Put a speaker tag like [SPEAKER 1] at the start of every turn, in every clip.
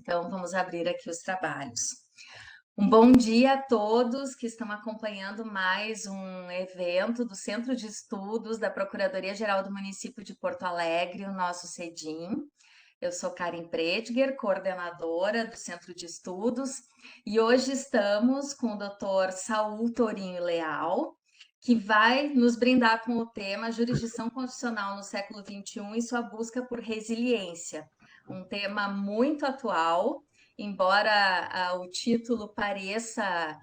[SPEAKER 1] Então, vamos abrir aqui os trabalhos. Um bom dia a todos que estão acompanhando mais um evento do Centro de Estudos da Procuradoria-Geral do Município de Porto Alegre, o nosso CEDIM. Eu sou Karen Prediger, coordenadora do Centro de Estudos, e hoje estamos com o Dr. Saul Torinho Leal, que vai nos brindar com o tema Jurisdição Constitucional no século XXI e sua busca por resiliência. Um tema muito atual, embora o título pareça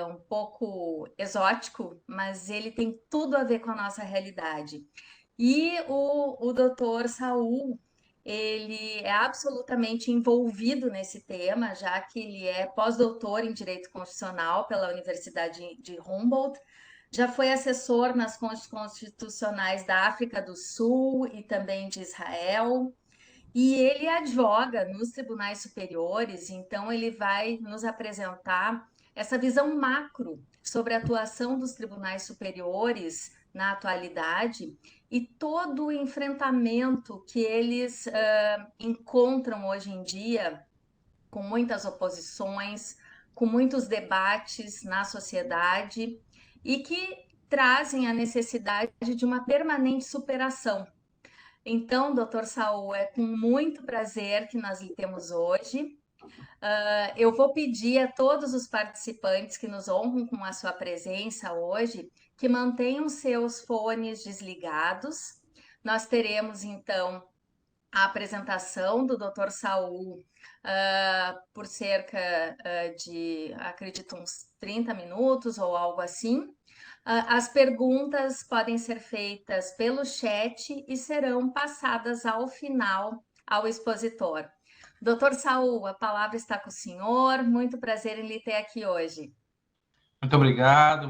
[SPEAKER 1] um pouco exótico, mas ele tem tudo a ver com a nossa realidade. E o doutor Saul, ele é absolutamente envolvido nesse tema, já que ele é pós-doutor em Direito Constitucional pela Universidade de Humboldt, já foi assessor nas cortes constitucionais da África do Sul e também de Israel, e ele advoga nos tribunais superiores, então ele vai nos apresentar essa visão macro sobre a atuação dos tribunais superiores na atualidade e todo o enfrentamento que eles encontram hoje em dia, com muitas oposições, com muitos debates na sociedade e que trazem a necessidade de uma permanente superação. Então, doutor Saul, é com muito prazer que nós lhe temos hoje. Eu vou pedir a todos os participantes que nos honram com a sua presença hoje que mantenham seus fones desligados. Nós teremos, então, a apresentação do Dr. Saul por cerca de, acredito, uns 30 minutos ou algo assim. As perguntas podem ser feitas pelo chat e serão passadas ao final ao expositor. Doutor Saul, a palavra está com o senhor. Muito prazer em lhe ter aqui hoje.
[SPEAKER 2] Muito obrigado,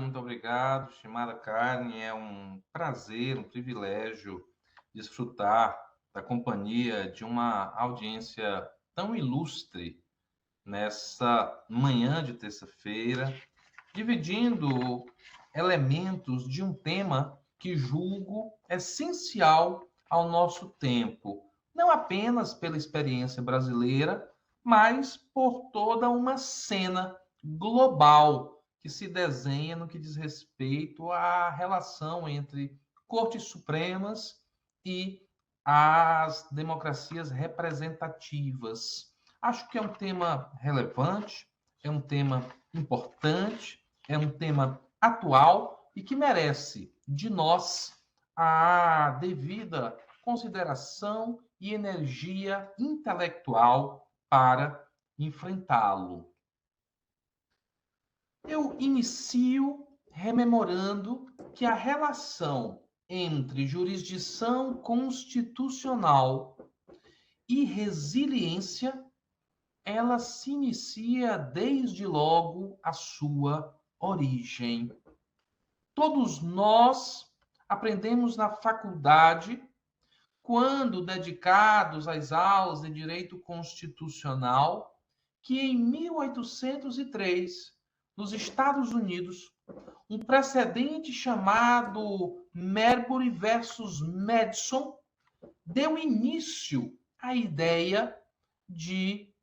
[SPEAKER 2] estimada Karen. É um prazer, um privilégio desfrutar da companhia de uma audiência tão ilustre nessa manhã de terça-feira, dividindo elementos de um tema que julgo essencial ao nosso tempo, não apenas pela experiência brasileira, mas por toda uma cena global que se desenha no que diz respeito à relação entre cortes supremas e as democracias representativas. Acho que é um tema relevante, é um tema importante, é um tema atual e que merece de nós a devida consideração e energia intelectual para enfrentá-lo. Eu inicio rememorando que a relação entre jurisdição constitucional e resiliência ela se inicia desde logo a sua origem. Todos nós aprendemos na faculdade, quando dedicados às aulas de direito constitucional, que em 1803, nos Estados Unidos, um precedente chamado Marbury versus Madison deu início à ideia de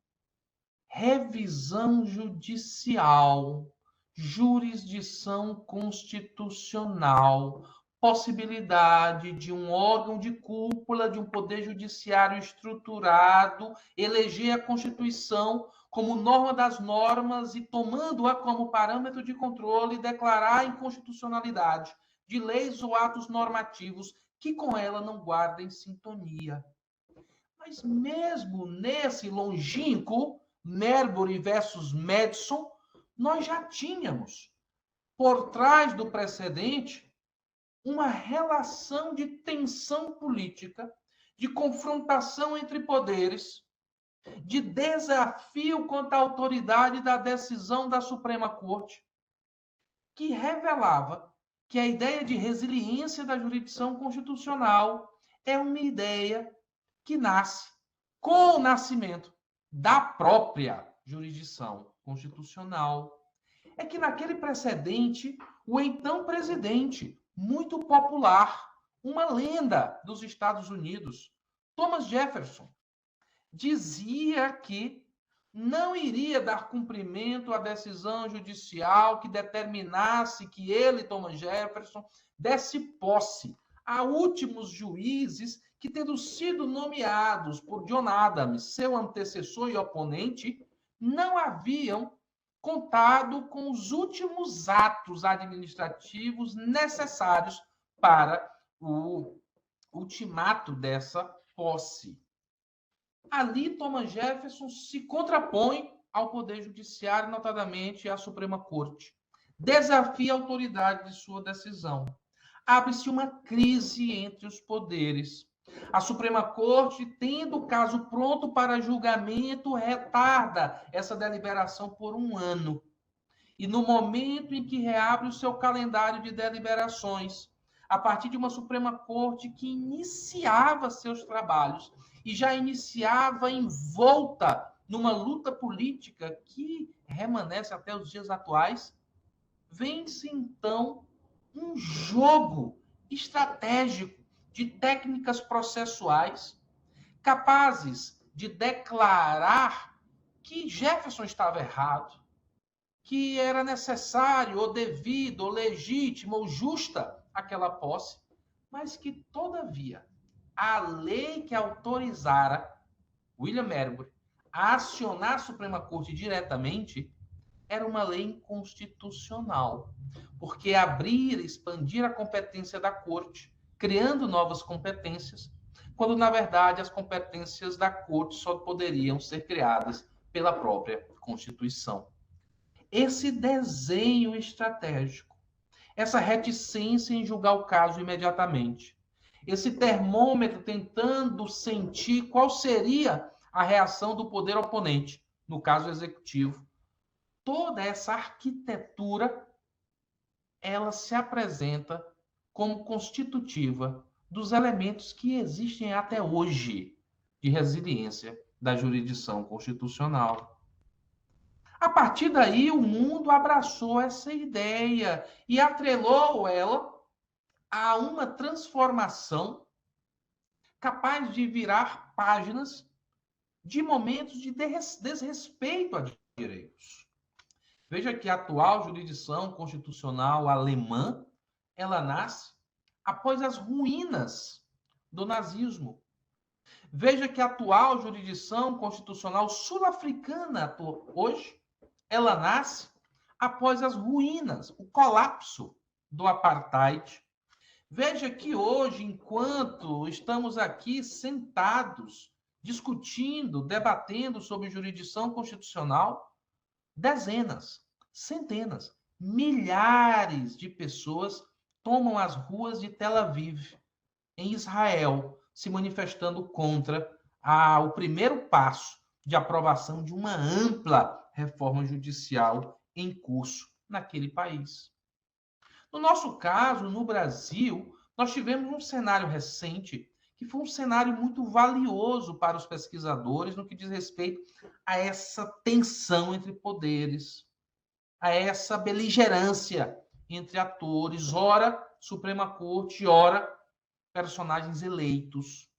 [SPEAKER 2] revisão judicial, jurisdição constitucional, possibilidade de um órgão de cúpula de um poder judiciário estruturado eleger a Constituição como norma das normas e tomando-a como parâmetro de controle declarar a inconstitucionalidade de leis ou atos normativos que com ela não guardem sintonia. Mas mesmo nesse longínquo Marbury versus Madison, nós já tínhamos, por trás do precedente, uma relação de tensão política, de confrontação entre poderes, de desafio contra a autoridade da decisão da Suprema Corte, que revelava que a ideia de resiliência da jurisdição constitucional é uma ideia que nasce com o nascimento da própria jurisdição constitucional. É que naquele precedente, o então presidente, muito popular, uma lenda dos Estados Unidos, Thomas Jefferson, dizia que não iria dar cumprimento à decisão judicial que determinasse que ele, Thomas Jefferson, desse posse a últimos juízes que, tendo sido nomeados por John Adams, seu antecessor e oponente, não haviam contado com os últimos atos administrativos necessários para o ultimato dessa posse. Ali, Thomas Jefferson se contrapõe ao Poder Judiciário, notadamente à Suprema Corte. Desafia a autoridade de sua decisão. Abre-se uma crise entre os poderes. A Suprema Corte, tendo o caso pronto para julgamento, retarda essa deliberação por 1 ano. E no momento em que reabre o seu calendário de deliberações, a partir de uma Suprema Corte que iniciava seus trabalhos e já iniciava envolta numa luta política que remanesce até os dias atuais, vence então um jogo estratégico de técnicas processuais capazes de declarar que Jefferson estava errado, que era necessário, ou devido, ou legítimo, ou justa aquela posse, mas que, todavia, a lei que autorizara William Marbury a acionar a Suprema Corte diretamente era uma lei inconstitucional, porque abrir, expandir a competência da Corte, criando novas competências, quando, na verdade, as competências da Corte só poderiam ser criadas pela própria Constituição. Esse desenho estratégico, essa reticência em julgar o caso imediatamente, esse termômetro tentando sentir qual seria a reação do poder oponente, no caso executivo, toda essa arquitetura, ela se apresenta como constitutiva dos elementos que existem até hoje de resiliência da jurisdição constitucional. A partir daí, o mundo abraçou essa ideia e atrelou ela a uma transformação capaz de virar páginas de momentos de desrespeito a direitos. Veja que a atual jurisdição constitucional alemã, ela nasce após as ruínas do nazismo. Veja que a atual jurisdição constitucional sul-africana hoje, ela nasce após as ruínas, o colapso do apartheid. Veja que hoje, enquanto estamos aqui sentados, discutindo, debatendo sobre jurisdição constitucional, dezenas, centenas, milhares de pessoas tomam as ruas de Tel Aviv, em Israel, se manifestando contra o primeiro passo de aprovação de uma ampla reforma judicial em curso naquele país. No nosso caso, no Brasil, nós tivemos um cenário recente que foi um cenário muito valioso para os pesquisadores no que diz respeito a essa tensão entre poderes, a essa beligerância entre atores, ora Suprema Corte, ora personagens eleitos.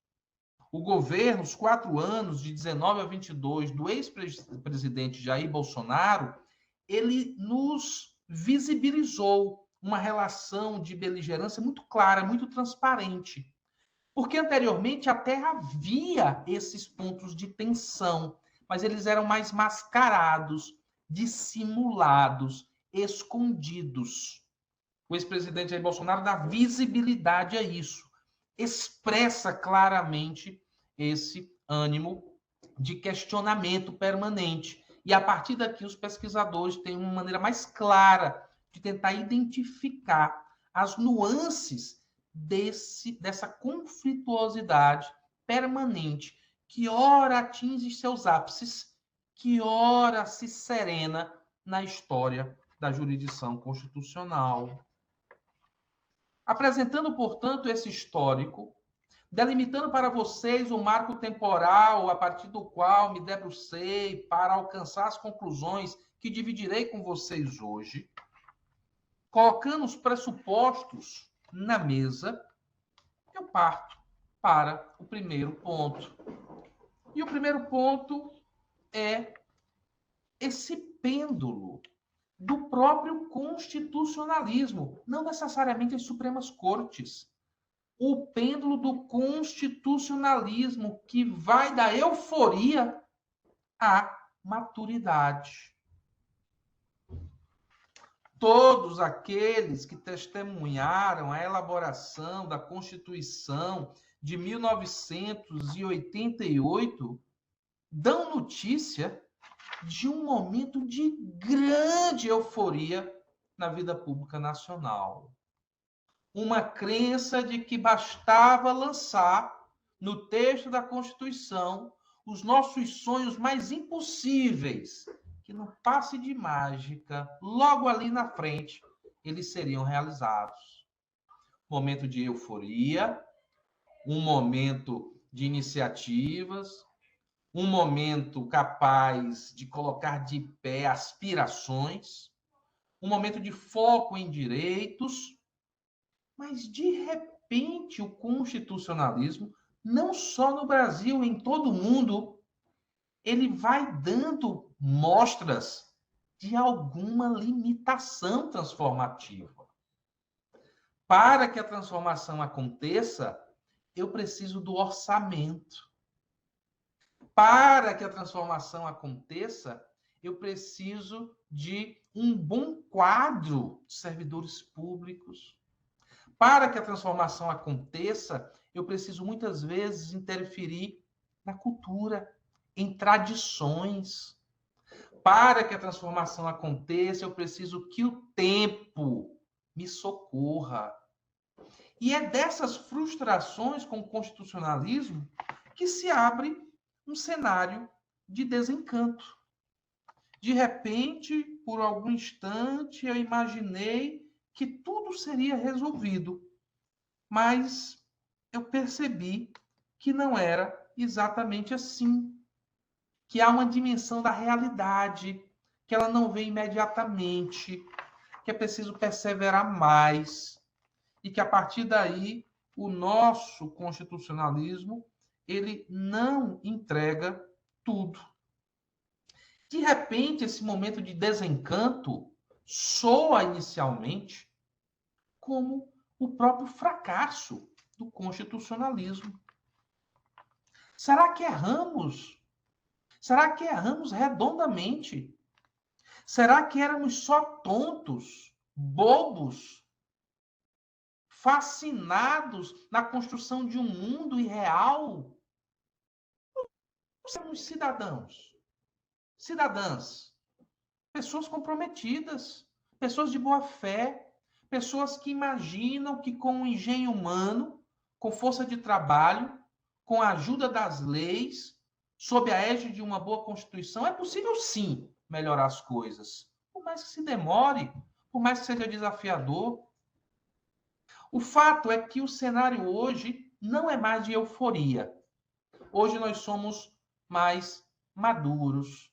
[SPEAKER 2] O governo, os 4 anos, de 19 a 22, do ex-presidente Jair Bolsonaro, ele nos visibilizou uma relação de beligerância muito clara, muito transparente. Porque anteriormente até havia esses pontos de tensão, mas eles eram mais mascarados, dissimulados, escondidos. O ex-presidente Jair Bolsonaro dá visibilidade a isso, expressa claramente esse ânimo de questionamento permanente. E a partir daqui, os pesquisadores têm uma maneira mais clara de tentar identificar as nuances dessa conflituosidade permanente, que ora atinge seus ápices, que ora se serena na história da jurisdição constitucional. Apresentando, portanto, esse histórico, delimitando para vocês o marco temporal a partir do qual me debrucei para alcançar as conclusões que dividirei com vocês hoje, colocando os pressupostos na mesa, eu parto para o primeiro ponto. E o primeiro ponto é esse pêndulo do próprio constitucionalismo, não necessariamente as Supremas Cortes. O pêndulo do constitucionalismo que vai da euforia à maturidade. Todos aqueles que testemunharam a elaboração da Constituição de 1988 dão notícia de um momento de grande euforia na vida pública nacional. Uma crença de que bastava lançar no texto da Constituição os nossos sonhos mais impossíveis, que no passe de mágica, logo ali na frente, eles seriam realizados. Momento de euforia, um momento de iniciativas, um momento capaz de colocar de pé aspirações, um momento de foco em direitos, mas de repente o constitucionalismo, não só no Brasil, em todo o mundo, ele vai dando mostras de alguma limitação transformativa. Para que a transformação aconteça, eu preciso do orçamento. Para que a transformação aconteça, eu preciso de um bom quadro de servidores públicos. Para que a transformação aconteça, eu preciso muitas vezes interferir na cultura, em tradições. Para que a transformação aconteça, eu preciso que o tempo me socorra. E é dessas frustrações com o constitucionalismo que se abre um cenário de desencanto. De repente, por algum instante, eu imaginei que tudo seria resolvido, mas eu percebi que não era exatamente assim, que há uma dimensão da realidade, que ela não vem imediatamente, que é preciso perseverar mais, e que a partir daí o nosso constitucionalismo ele não entrega tudo. De repente, esse momento de desencanto soa inicialmente como o próprio fracasso do constitucionalismo. Será que erramos? Será que erramos redondamente? Será que éramos só tontos, bobos, fascinados na construção de um mundo irreal? Somos cidadãos, cidadãs, pessoas comprometidas, pessoas de boa fé, pessoas que imaginam que com o engenho humano, com força de trabalho, com a ajuda das leis, sob a égide de uma boa Constituição, é possível sim melhorar as coisas. Por mais que se demore, por mais que seja desafiador. O fato é que o cenário hoje não é mais de euforia. Hoje nós somos mais maduros.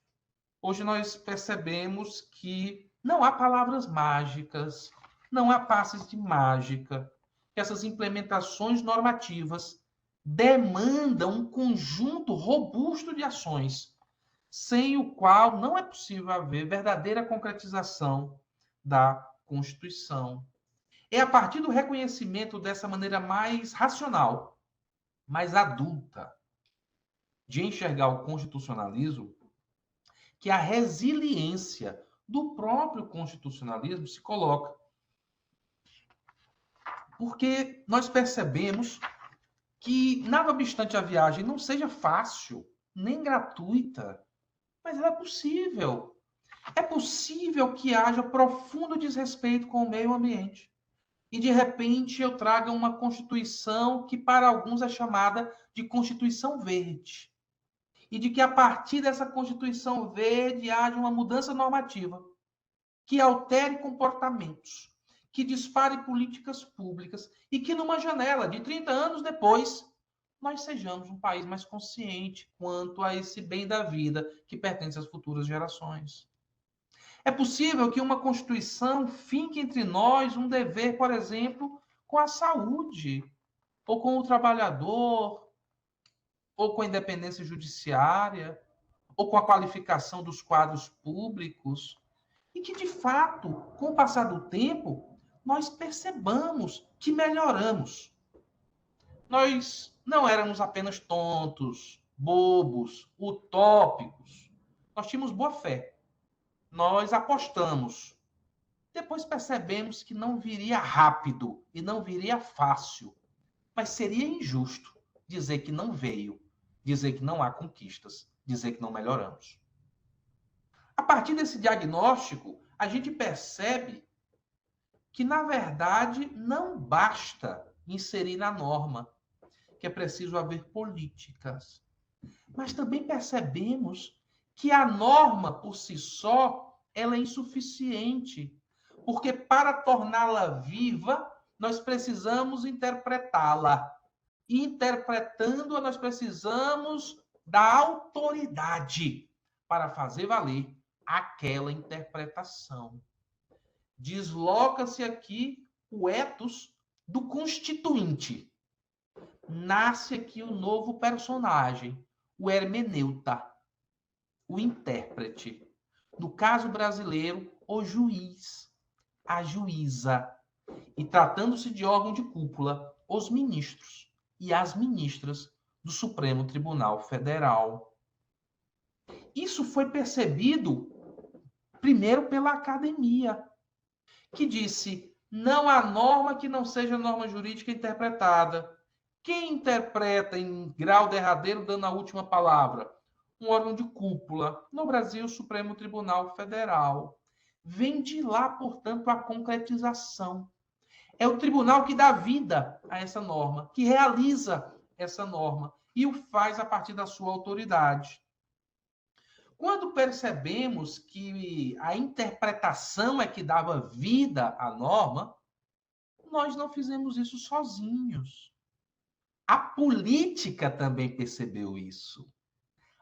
[SPEAKER 2] Hoje nós percebemos que não há palavras mágicas, não há passes de mágica, que essas implementações normativas demandam um conjunto robusto de ações, sem o qual não é possível haver verdadeira concretização da Constituição. É a partir do reconhecimento dessa maneira mais racional, mais adulta, de enxergar o constitucionalismo, que a resiliência do próprio constitucionalismo se coloca. Porque nós percebemos que, nada obstante a viagem não seja fácil, nem gratuita, mas ela é possível. É possível que haja profundo desrespeito com o meio ambiente. E, de repente, eu traga uma Constituição que, para alguns, é chamada de Constituição Verde. E de que, a partir dessa Constituição Verde, haja uma mudança normativa que altere comportamentos, que dispare políticas públicas e que, numa janela de 30 anos depois, nós sejamos um país mais consciente quanto a esse bem da vida que pertence às futuras gerações. É possível que uma Constituição finque entre nós um dever, por exemplo, com a saúde, ou com o trabalhador, ou com a independência judiciária, ou com a qualificação dos quadros públicos, e que, de fato, com o passar do tempo, nós percebamos que melhoramos. Nós não éramos apenas tontos, bobos, utópicos. Nós tínhamos boa fé. Nós apostamos. Depois percebemos que não viria rápido e não viria fácil. Mas seria injusto dizer que não veio, dizer que não há conquistas, dizer que não melhoramos. A partir desse diagnóstico, a gente percebe que, na verdade, não basta inserir na norma, que é preciso haver políticas. Mas também percebemos que a norma, por si só, ela é insuficiente, porque para torná-la viva, nós precisamos interpretá-la. E interpretando-a, nós precisamos da autoridade para fazer valer aquela interpretação. Desloca-se aqui o ethos do constituinte. Nasce aqui o novo personagem, o hermeneuta, o intérprete. No caso brasileiro, o juiz, a juíza. E tratando-se de órgão de cúpula, os ministros e as ministras do Supremo Tribunal Federal. Isso foi percebido primeiro pela academia, que disse: não há norma que não seja norma jurídica interpretada. Quem interpreta em grau derradeiro, dando a última palavra? Um órgão de cúpula. No Brasil, o Supremo Tribunal Federal. Vem de lá, portanto, a concretização. É o tribunal que dá vida a essa norma, que realiza essa norma e o faz a partir da sua autoridade. Quando percebemos que a interpretação é que dava vida à norma, nós não fizemos isso sozinhos. A política também percebeu isso.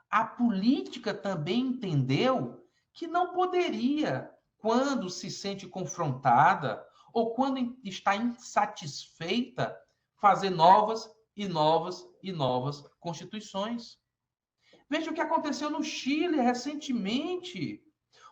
[SPEAKER 2] A política também entendeu que não poderia, quando se sente confrontada ou quando está insatisfeita, fazer novas e novas e novas constituições. Veja o que aconteceu no Chile recentemente,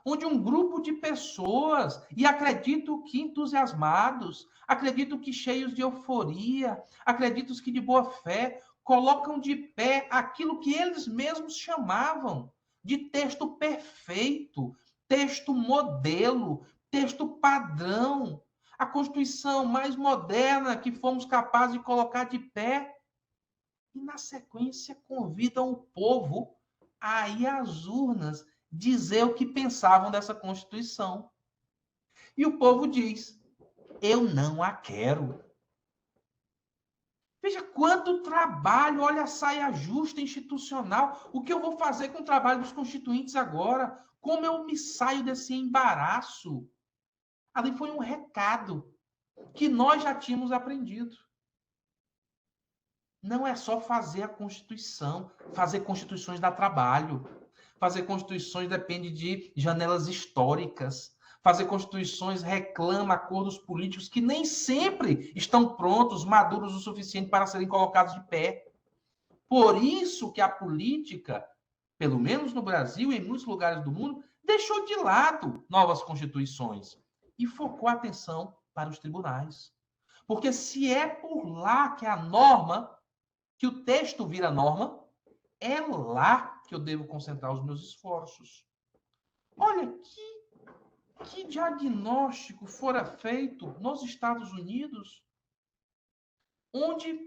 [SPEAKER 2] onde um grupo de pessoas, e acredito que entusiasmados, acredito que cheios de euforia, acredito que de boa fé, colocam de pé aquilo que eles mesmos chamavam de texto perfeito, texto modelo, texto padrão, a Constituição mais moderna que fomos capazes de colocar de pé. E, na sequência, convidam o povo a ir às urnas dizer o que pensavam dessa Constituição. E o povo diz: eu não a quero. Veja quanto trabalho, olha a saia justa institucional. O que eu vou fazer com o trabalho dos constituintes agora? Como eu me saio desse embaraço? Ali foi um recado que nós já tínhamos aprendido. Não é só fazer a Constituição. Fazer constituições dá trabalho. Fazer constituições depende de janelas históricas. Fazer constituições reclama acordos políticos que nem sempre estão prontos, maduros o suficiente para serem colocados de pé. Por isso que a política, pelo menos no Brasil e em muitos lugares do mundo, deixou de lado novas constituições e focou a atenção para os tribunais. Porque se é por lá que a norma, que o texto vira norma, é lá que eu devo concentrar os meus esforços. Olha que diagnóstico fora feito nos Estados Unidos, onde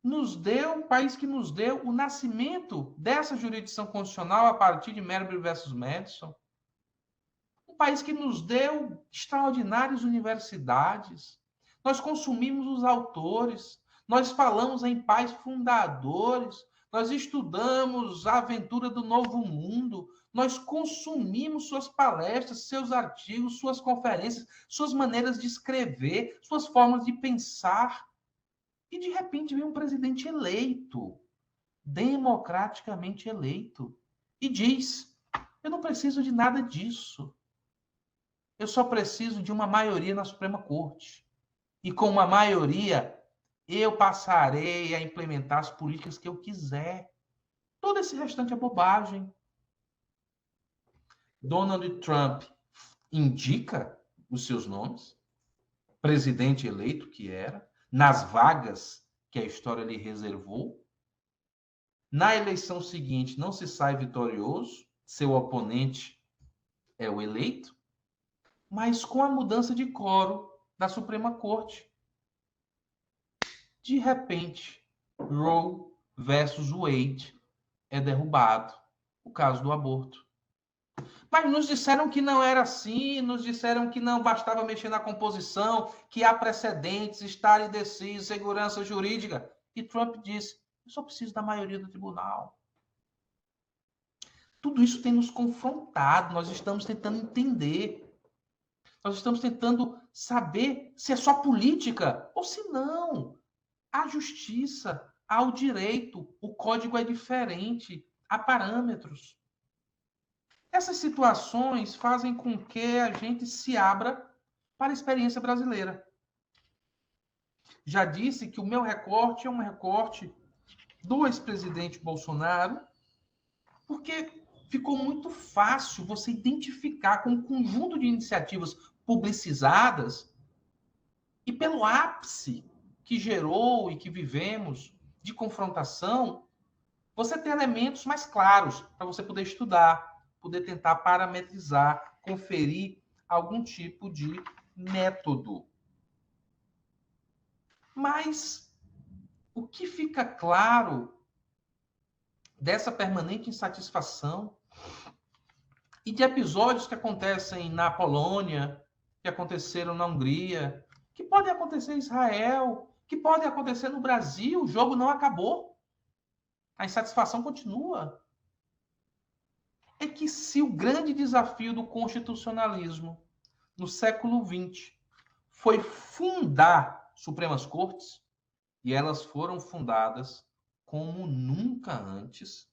[SPEAKER 2] o país que nos deu o nascimento dessa jurisdição constitucional a partir de Marbury versus Madison, um país que nos deu extraordinárias universidades. Nós consumimos os autores, nós falamos em pais fundadores, nós estudamos a aventura do Novo Mundo, nós consumimos suas palestras, seus artigos, suas conferências, suas maneiras de escrever, suas formas de pensar. E, de repente, vem um presidente eleito, democraticamente eleito, e diz: eu não preciso de nada disso. Eu só preciso de uma maioria na Suprema Corte. E com uma maioria, eu passarei a implementar as políticas que eu quiser. Todo esse restante é bobagem. Donald Trump indica os seus nomes, presidente eleito que era, nas vagas que a história lhe reservou. Na eleição seguinte, não se sai vitorioso, seu oponente é o eleito, mas com a mudança de coro da Suprema Corte, de repente, Roe versus Wade é derrubado, o caso do aborto. Mas nos disseram que não era assim, nos disseram que não bastava mexer na composição, que há precedentes, estado indeciso, segurança jurídica. E Trump disse, eu só preciso da maioria do tribunal. Tudo isso tem nos confrontado, nós estamos tentando entender. Nós estamos tentando saber se é só política ou se não. Há justiça, há o direito, o código é diferente, há parâmetros. Essas situações fazem com que a gente se abra para a experiência brasileira. Já disse que o meu recorte é um recorte do ex-presidente Bolsonaro, porque ficou muito fácil você identificar com um conjunto de iniciativas publicizadas e pelo ápice que gerou e que vivemos de confrontação, você ter elementos mais claros para você poder estudar, poder tentar parametrizar, conferir algum tipo de método. Mas o que fica claro dessa permanente insatisfação e de episódios que acontecem na Polônia, que aconteceram na Hungria, que podem acontecer em Israel, que podem acontecer no Brasil, o jogo não acabou. A insatisfação continua. É que se o grande desafio do constitucionalismo no século XX foi fundar Supremas Cortes, e elas foram fundadas como nunca antes,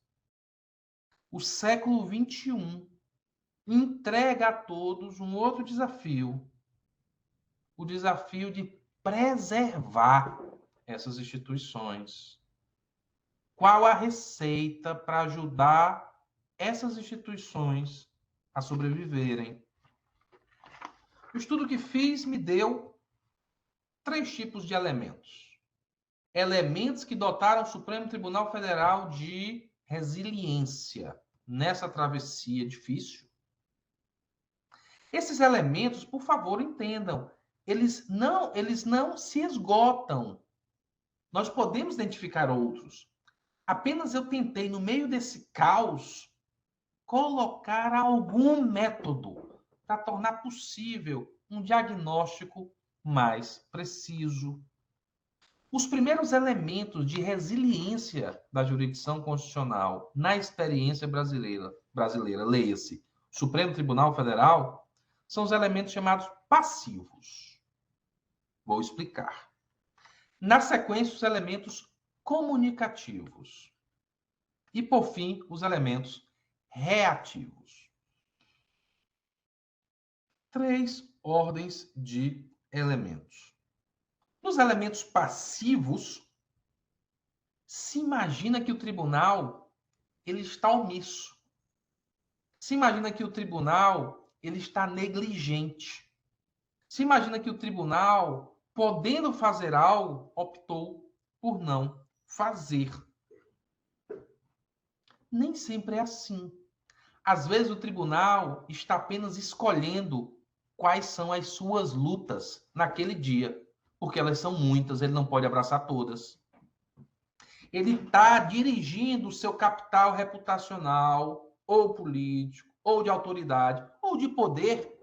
[SPEAKER 2] o século XXI entrega a todos um outro desafio, o desafio de preservar essas instituições. Qual a receita para ajudar essas instituições a sobreviverem? O estudo que fiz me deu 3 tipos de elementos. Elementos que dotaram o Supremo Tribunal Federal de resiliência nessa travessia difícil. Esses elementos, por favor, entendam, eles não se esgotam. Nós podemos identificar outros. Apenas eu tentei, no meio desse caos, colocar algum método para tornar possível um diagnóstico mais preciso. Os primeiros elementos de resiliência da jurisdição constitucional na experiência brasileira, leia-se, Supremo Tribunal Federal, são os elementos chamados passivos. Vou explicar. Na sequência, os elementos comunicativos. E, por fim, os elementos reativos. 3 ordens de elementos. Nos elementos passivos, se imagina que o tribunal ele está omisso. Se imagina que o tribunal ele está negligente. Se imagina que o tribunal, podendo fazer algo, optou por não fazer. Nem sempre é assim. Às vezes o tribunal está apenas escolhendo quais são as suas lutas naquele dia, porque elas são muitas, ele não pode abraçar todas. Ele está dirigindo o seu capital reputacional, ou político, ou de autoridade, ou de poder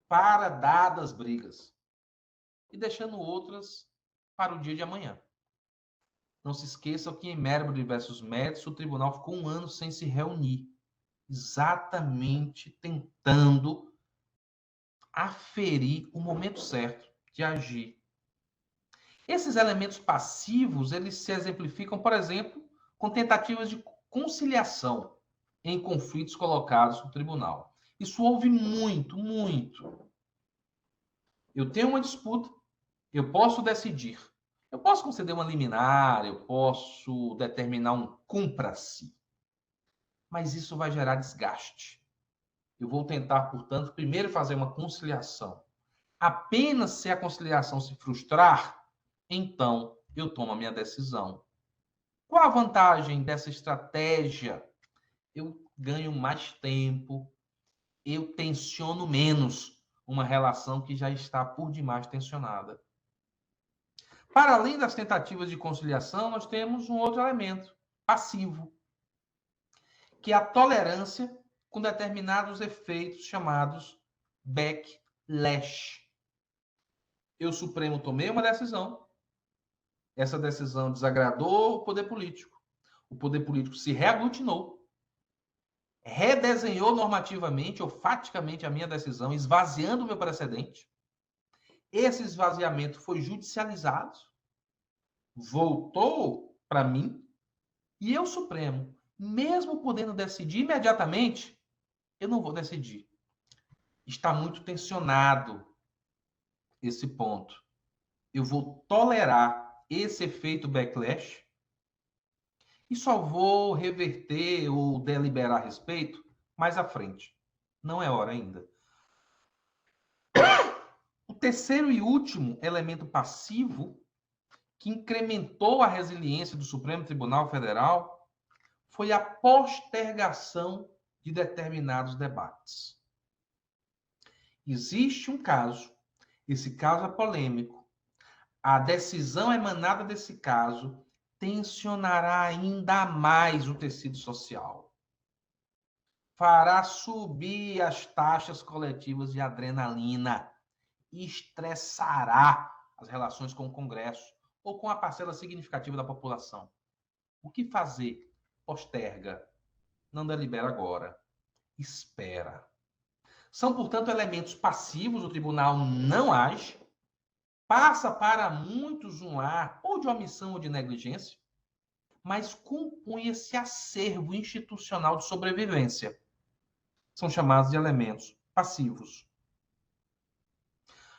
[SPEAKER 2] para dadas brigas. E deixando outras para o dia de amanhã. Não se esqueçam que em Marbury versus Madison, o tribunal ficou 1 ano sem se reunir, exatamente tentando aferir o momento certo de agir. Esses elementos passivos, eles se exemplificam, por exemplo, com tentativas de conciliação em conflitos colocados no tribunal. Isso houve muito, muito. Eu tenho uma disputa, eu posso decidir. Eu posso conceder uma liminar, eu posso determinar um cumpra-se. mas isso vai gerar desgaste. Eu vou tentar, portanto, primeiro fazer uma conciliação. Apenas se a conciliação se frustrar, então eu tomo a minha decisão. Qual a vantagem dessa estratégia? Eu ganho mais tempo, eu tensiono menos uma relação que já está por demais tensionada. Para além das tentativas de conciliação, nós temos um outro elemento, passivo, que é a tolerância com determinados efeitos chamados backlash. Eu, Supremo, tomei uma decisão, essa decisão desagradou o poder político. O poder político se reaglutinou, redesenhou normativamente ou faticamente a minha decisão, esvaziando o meu precedente. Esse esvaziamento foi judicializado, voltou para mim, e eu, Supremo, mesmo podendo decidir imediatamente, eu não vou decidir. Está muito tensionado esse ponto. Eu vou tolerar esse efeito backlash e só vou reverter ou deliberar a respeito mais à frente. Não é hora ainda. O terceiro e último elemento passivo que incrementou a resiliência do Supremo Tribunal Federal foi a postergação de determinados debates. Existe um caso, esse caso é polêmico. A decisão emanada desse caso tensionará ainda mais o tecido social. Fará subir as taxas coletivas de adrenalina, estressará as relações com o Congresso ou com a parcela significativa da população. O que fazer? Posterga. Não delibera agora. Espera. São, portanto, elementos passivos, o tribunal não age, passa para muitos um ar ou de omissão ou de negligência, mas compõe esse acervo institucional de sobrevivência. São chamados de elementos passivos.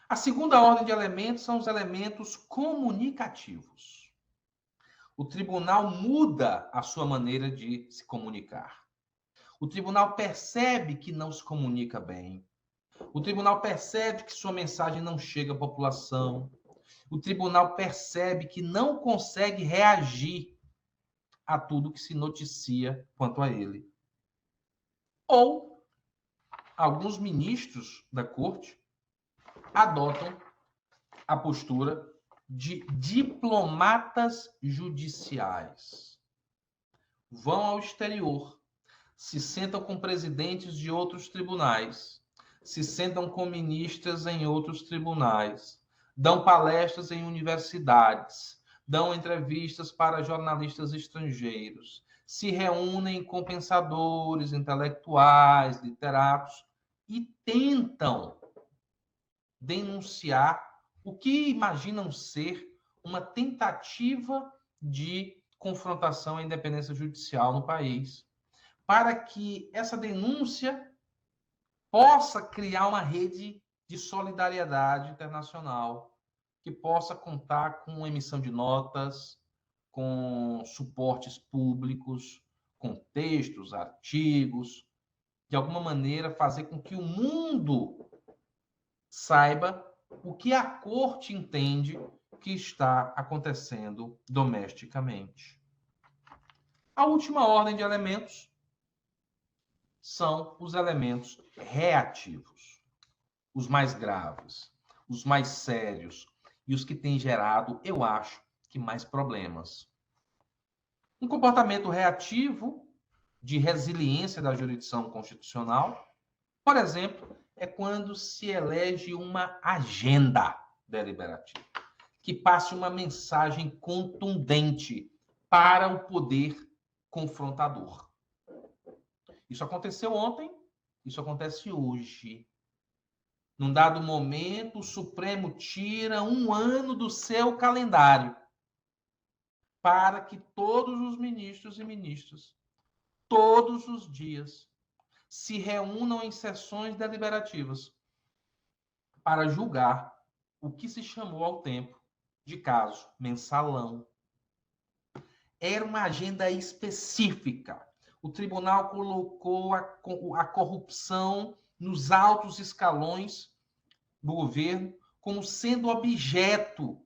[SPEAKER 2] A segunda ordem de elementos são os elementos comunicativos. O tribunal muda a sua maneira de se comunicar. O tribunal percebe que não se comunica bem. O tribunal percebe que sua mensagem não chega à população. O tribunal percebe que não consegue reagir a tudo que se noticia quanto a ele. Ou alguns ministros da corte adotam a postura de diplomatas judiciais. Vão ao exterior, se sentam com presidentes de outros tribunais, se sentam com ministras em outros tribunais, dão palestras em universidades, dão entrevistas para jornalistas estrangeiros, se reúnem com pensadores, intelectuais, literatos e tentam denunciar o que imaginam ser uma tentativa de confrontação à independência judicial no país, para que essa denúncia possa criar uma rede de solidariedade internacional, que possa contar com emissão de notas, com suportes públicos, com textos, artigos, de alguma maneira fazer com que o mundo saiba o que a corte entende que está acontecendo domesticamente. A última ordem de elementos são os elementos reativos, os mais graves, os mais sérios e os que têm gerado, eu acho, que mais problemas. Um comportamento reativo de resiliência da jurisdição constitucional, por exemplo, é quando se elege uma agenda deliberativa, que passe uma mensagem contundente para o poder confrontador. Isso aconteceu ontem, isso acontece hoje. Num dado momento, o Supremo tira um ano do seu calendário para que todos os ministros e ministras, todos os dias, se reúnam em sessões deliberativas para julgar o que se chamou ao tempo de caso mensalão. Era uma agenda específica. O tribunal colocou a corrupção nos altos escalões do governo como sendo objeto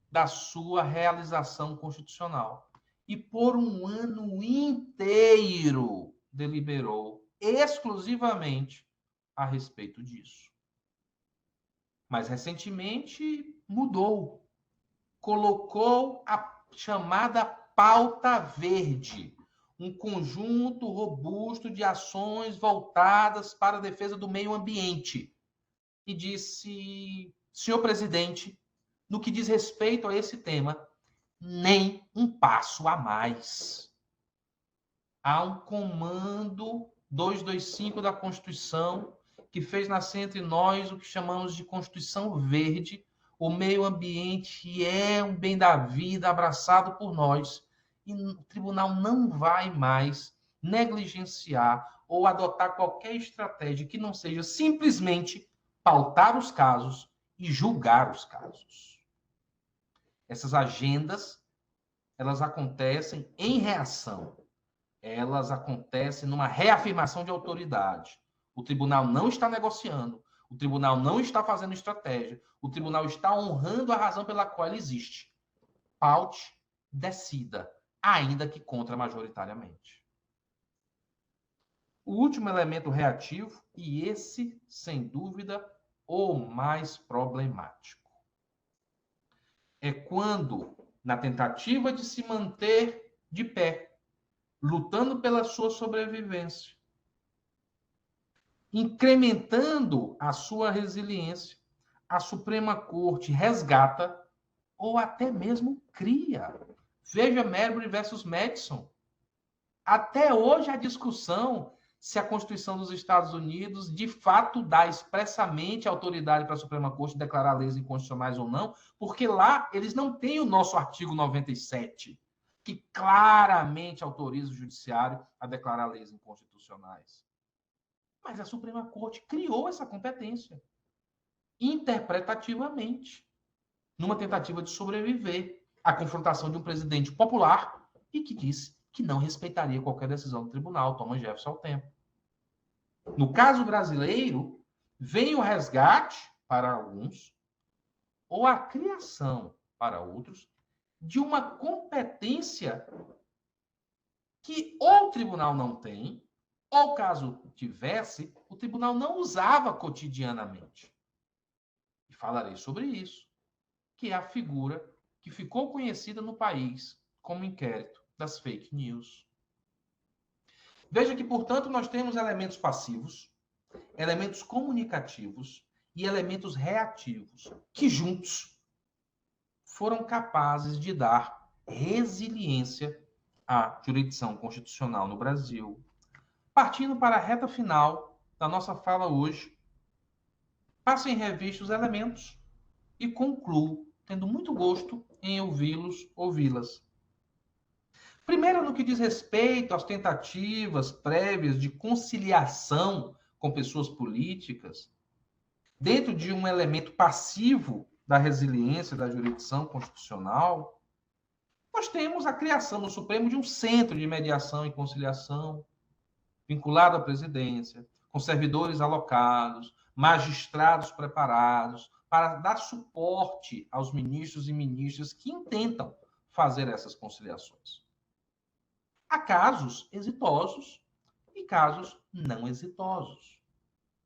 [SPEAKER 2] da sua realização constitucional. E por um ano inteiro deliberou exclusivamente a respeito disso. Mas recentemente mudou. Colocou a chamada pauta verde, um conjunto robusto de ações voltadas para a defesa do meio ambiente. E disse, senhor presidente, no que diz respeito a esse tema, nem um passo a mais. Há um comando 225 da Constituição que fez nascer entre nós o que chamamos de Constituição Verde. O meio ambiente é um bem da vida abraçado por nós. E o tribunal não vai mais negligenciar ou adotar qualquer estratégia que não seja simplesmente pautar os casos e julgar os casos. Essas agendas, elas acontecem em reação. Elas acontecem numa reafirmação de autoridade. O tribunal não está negociando, o tribunal não está fazendo estratégia, o tribunal está honrando a razão pela qual ele existe. Paute, decida, ainda que contra-majoritariamente. O último elemento reativo, e esse, sem dúvida, o mais problemático, é quando, na tentativa de se manter de pé, lutando pela sua sobrevivência, incrementando a sua resiliência, a Suprema Corte resgata ou até mesmo cria. Veja Marbury versus Madison. Até hoje a discussão se a Constituição dos Estados Unidos de fato dá expressamente autoridade para a Suprema Corte declarar leis inconstitucionais ou não, porque lá eles não têm o nosso artigo 97, que claramente autoriza o judiciário a declarar leis inconstitucionais. Mas a Suprema Corte criou essa competência interpretativamente, numa tentativa de sobreviver à confrontação de um presidente popular e que disse que não respeitaria qualquer decisão do tribunal, Thomas Jefferson ao tempo. No caso brasileiro, vem o resgate para alguns, ou a criação para outros, de uma competência que ou o tribunal não tem, ou caso tivesse, o tribunal não usava cotidianamente. E falarei sobre isso, que é a figura que ficou conhecida no país como inquérito das fake news. Veja que, portanto, nós temos elementos passivos, elementos comunicativos e elementos reativos, que juntos foram capazes de dar resiliência à jurisdição constitucional no Brasil. Partindo para a reta final da nossa fala hoje, passo em revista os elementos e concluo, tendo muito gosto em ouvi-las. Primeiro, no que diz respeito às tentativas prévias de conciliação com pessoas políticas, dentro de um elemento passivo da resiliência da jurisdição constitucional, nós temos a criação no Supremo de um centro de mediação e conciliação, vinculado à presidência, com servidores alocados, magistrados preparados, para dar suporte aos ministros e ministras que intentam fazer essas conciliações. Há casos exitosos e casos não exitosos.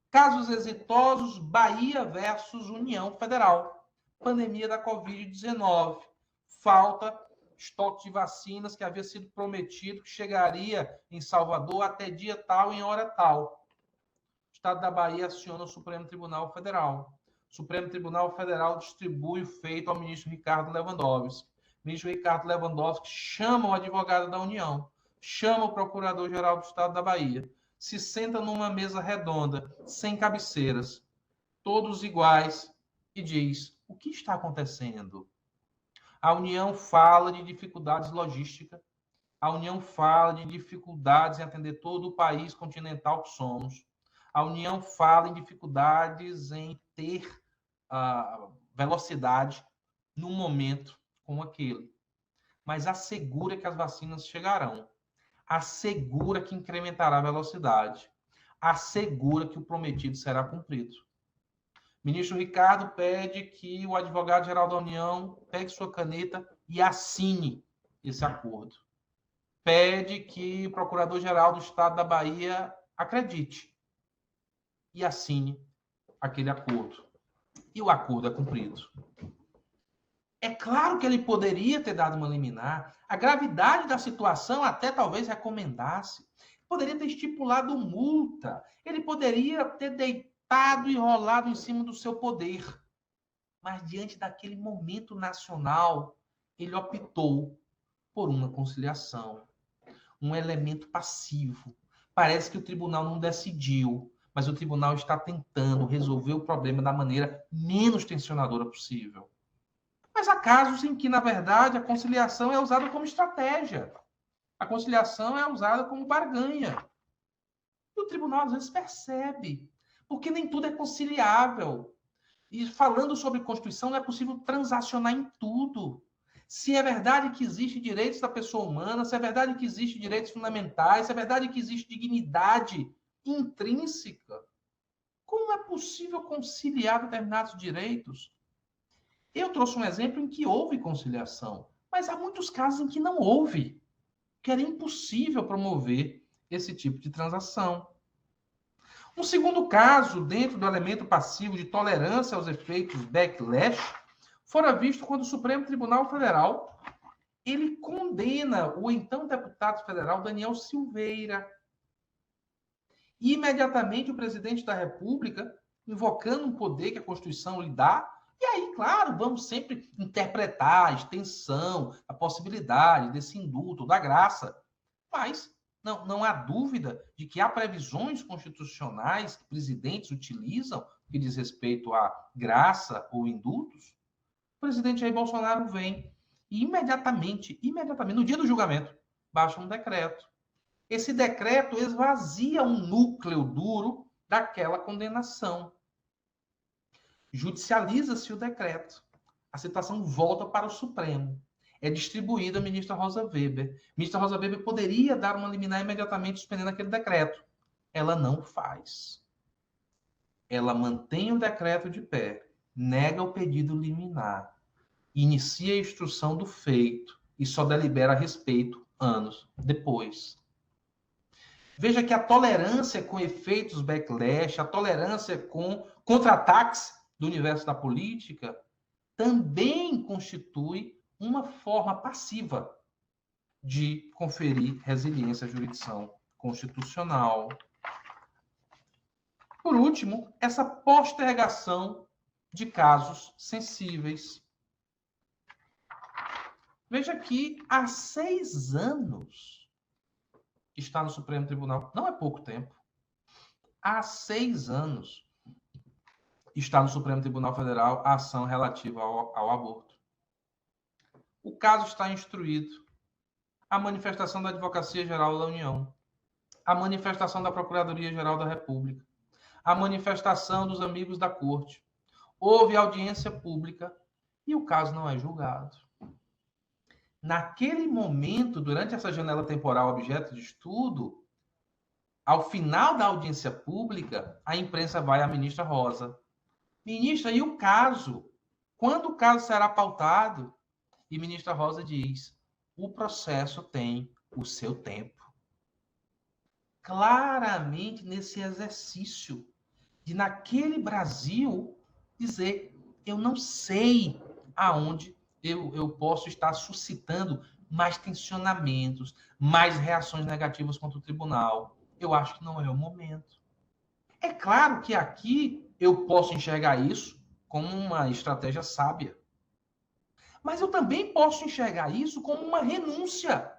[SPEAKER 2] Casos exitosos, Bahia versus União Federal. Pandemia da Covid-19. Falta estoque de vacinas que havia sido prometido que chegaria em Salvador até dia tal, em hora tal. O Estado da Bahia aciona o Supremo Tribunal Federal. O Supremo Tribunal Federal distribui o feito ao ministro Ricardo Lewandowski. O ministro Ricardo Lewandowski chama o advogado da União, chama o procurador-geral do Estado da Bahia, se senta numa mesa redonda, sem cabeceiras, todos iguais, e diz: o que está acontecendo? A União fala de dificuldades logísticas, a União fala de dificuldades em atender todo o país continental que somos, a União fala em dificuldades em ter velocidade num momento como aquele, mas assegura que as vacinas chegarão. assegura que incrementará a velocidade, assegura que o prometido será cumprido. Ministro Ricardo pede que o advogado-geral da União pegue sua caneta e assine esse acordo. Pede que o procurador-geral do Estado da Bahia acredite e assine aquele acordo. E o acordo é cumprido. É claro que ele poderia ter dado uma liminar. A gravidade da situação até talvez recomendasse. Poderia ter estipulado multa. Ele poderia ter deitado e rolado em cima do seu poder. Mas diante daquele momento nacional, ele optou por uma conciliação. Um elemento passivo. Parece que o tribunal não decidiu, mas o tribunal está tentando resolver o problema da maneira menos tensionadora possível. Mas há casos em que, na verdade, a conciliação é usada como estratégia. A conciliação é usada como barganha. E o tribunal, às vezes, percebe, porque nem tudo é conciliável. E falando sobre Constituição, não é possível transacionar em tudo. Se é verdade que existem direitos da pessoa humana, se é verdade que existem direitos fundamentais, se é verdade que existe dignidade intrínseca, como é possível conciliar determinados direitos? Eu trouxe um exemplo em que houve conciliação, mas há muitos casos em que não houve, que era impossível promover esse tipo de transação. Um segundo caso, dentro do elemento passivo de tolerância aos efeitos backlash, fora visto quando o Supremo Tribunal Federal ele condena o então deputado federal Daniel Silveira. E imediatamente o presidente da República, invocando um poder que a Constituição lhe dá, e aí, claro, vamos sempre interpretar a extensão, a possibilidade desse indulto, da graça. Mas não há dúvida de que há previsões constitucionais que presidentes utilizam que diz respeito à graça ou indultos. O presidente Jair Bolsonaro vem e imediatamente, no dia do julgamento, baixa um decreto. Esse decreto esvazia um núcleo duro daquela condenação. Judicializa-se o decreto. A situação volta para o Supremo. É distribuída à ministra Rosa Weber. A ministra Rosa Weber poderia dar uma liminar imediatamente suspendendo aquele decreto. Ela não faz. Ela mantém o decreto de pé, nega o pedido liminar, inicia a instrução do feito e só delibera a respeito anos depois. Veja que a tolerância com efeitos backlash, a tolerância com contra-ataques do universo da política, também constitui uma forma passiva de conferir resiliência à jurisdição constitucional. Por último, essa postergação de casos sensíveis. Veja que há 6 anos está no Supremo Tribunal, não é pouco tempo, há 6 anos está no Supremo Tribunal Federal a ação relativa ao aborto. O caso está instruído. A manifestação da Advocacia Geral da União, a manifestação da Procuradoria Geral da República, a manifestação dos amigos da Corte. Houve audiência pública e o caso não é julgado. Naquele momento, durante essa janela temporal objeto de estudo, ao final da audiência pública, a imprensa vai à ministra Rosa. Ministra, e o caso? Quando o caso será pautado? E ministra Rosa diz, o processo tem o seu tempo. Claramente nesse exercício de, naquele Brasil, dizer, eu não sei aonde eu posso estar suscitando mais tensionamentos, mais reações negativas contra o tribunal. Eu acho que não é o momento. É claro que aqui eu posso enxergar isso como uma estratégia sábia. Mas eu também posso enxergar isso como uma renúncia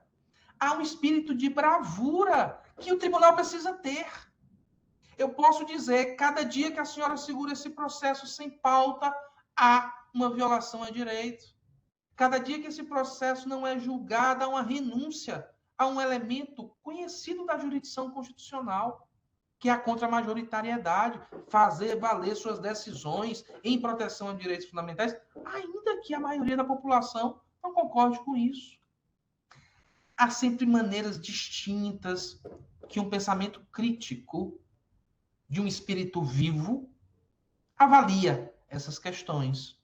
[SPEAKER 2] a um espírito de bravura que o tribunal precisa ter. Eu posso dizer, cada dia que a senhora segura esse processo sem pauta, há uma violação a direito. Cada dia que esse processo não é julgado, há uma renúncia a um elemento conhecido da jurisdição constitucional, que é a contramajoritariedade, fazer valer suas decisões em proteção a direitos fundamentais, ainda que a maioria da população não concorde com isso. há sempre maneiras distintas que um pensamento crítico de um espírito vivo avalia essas questões.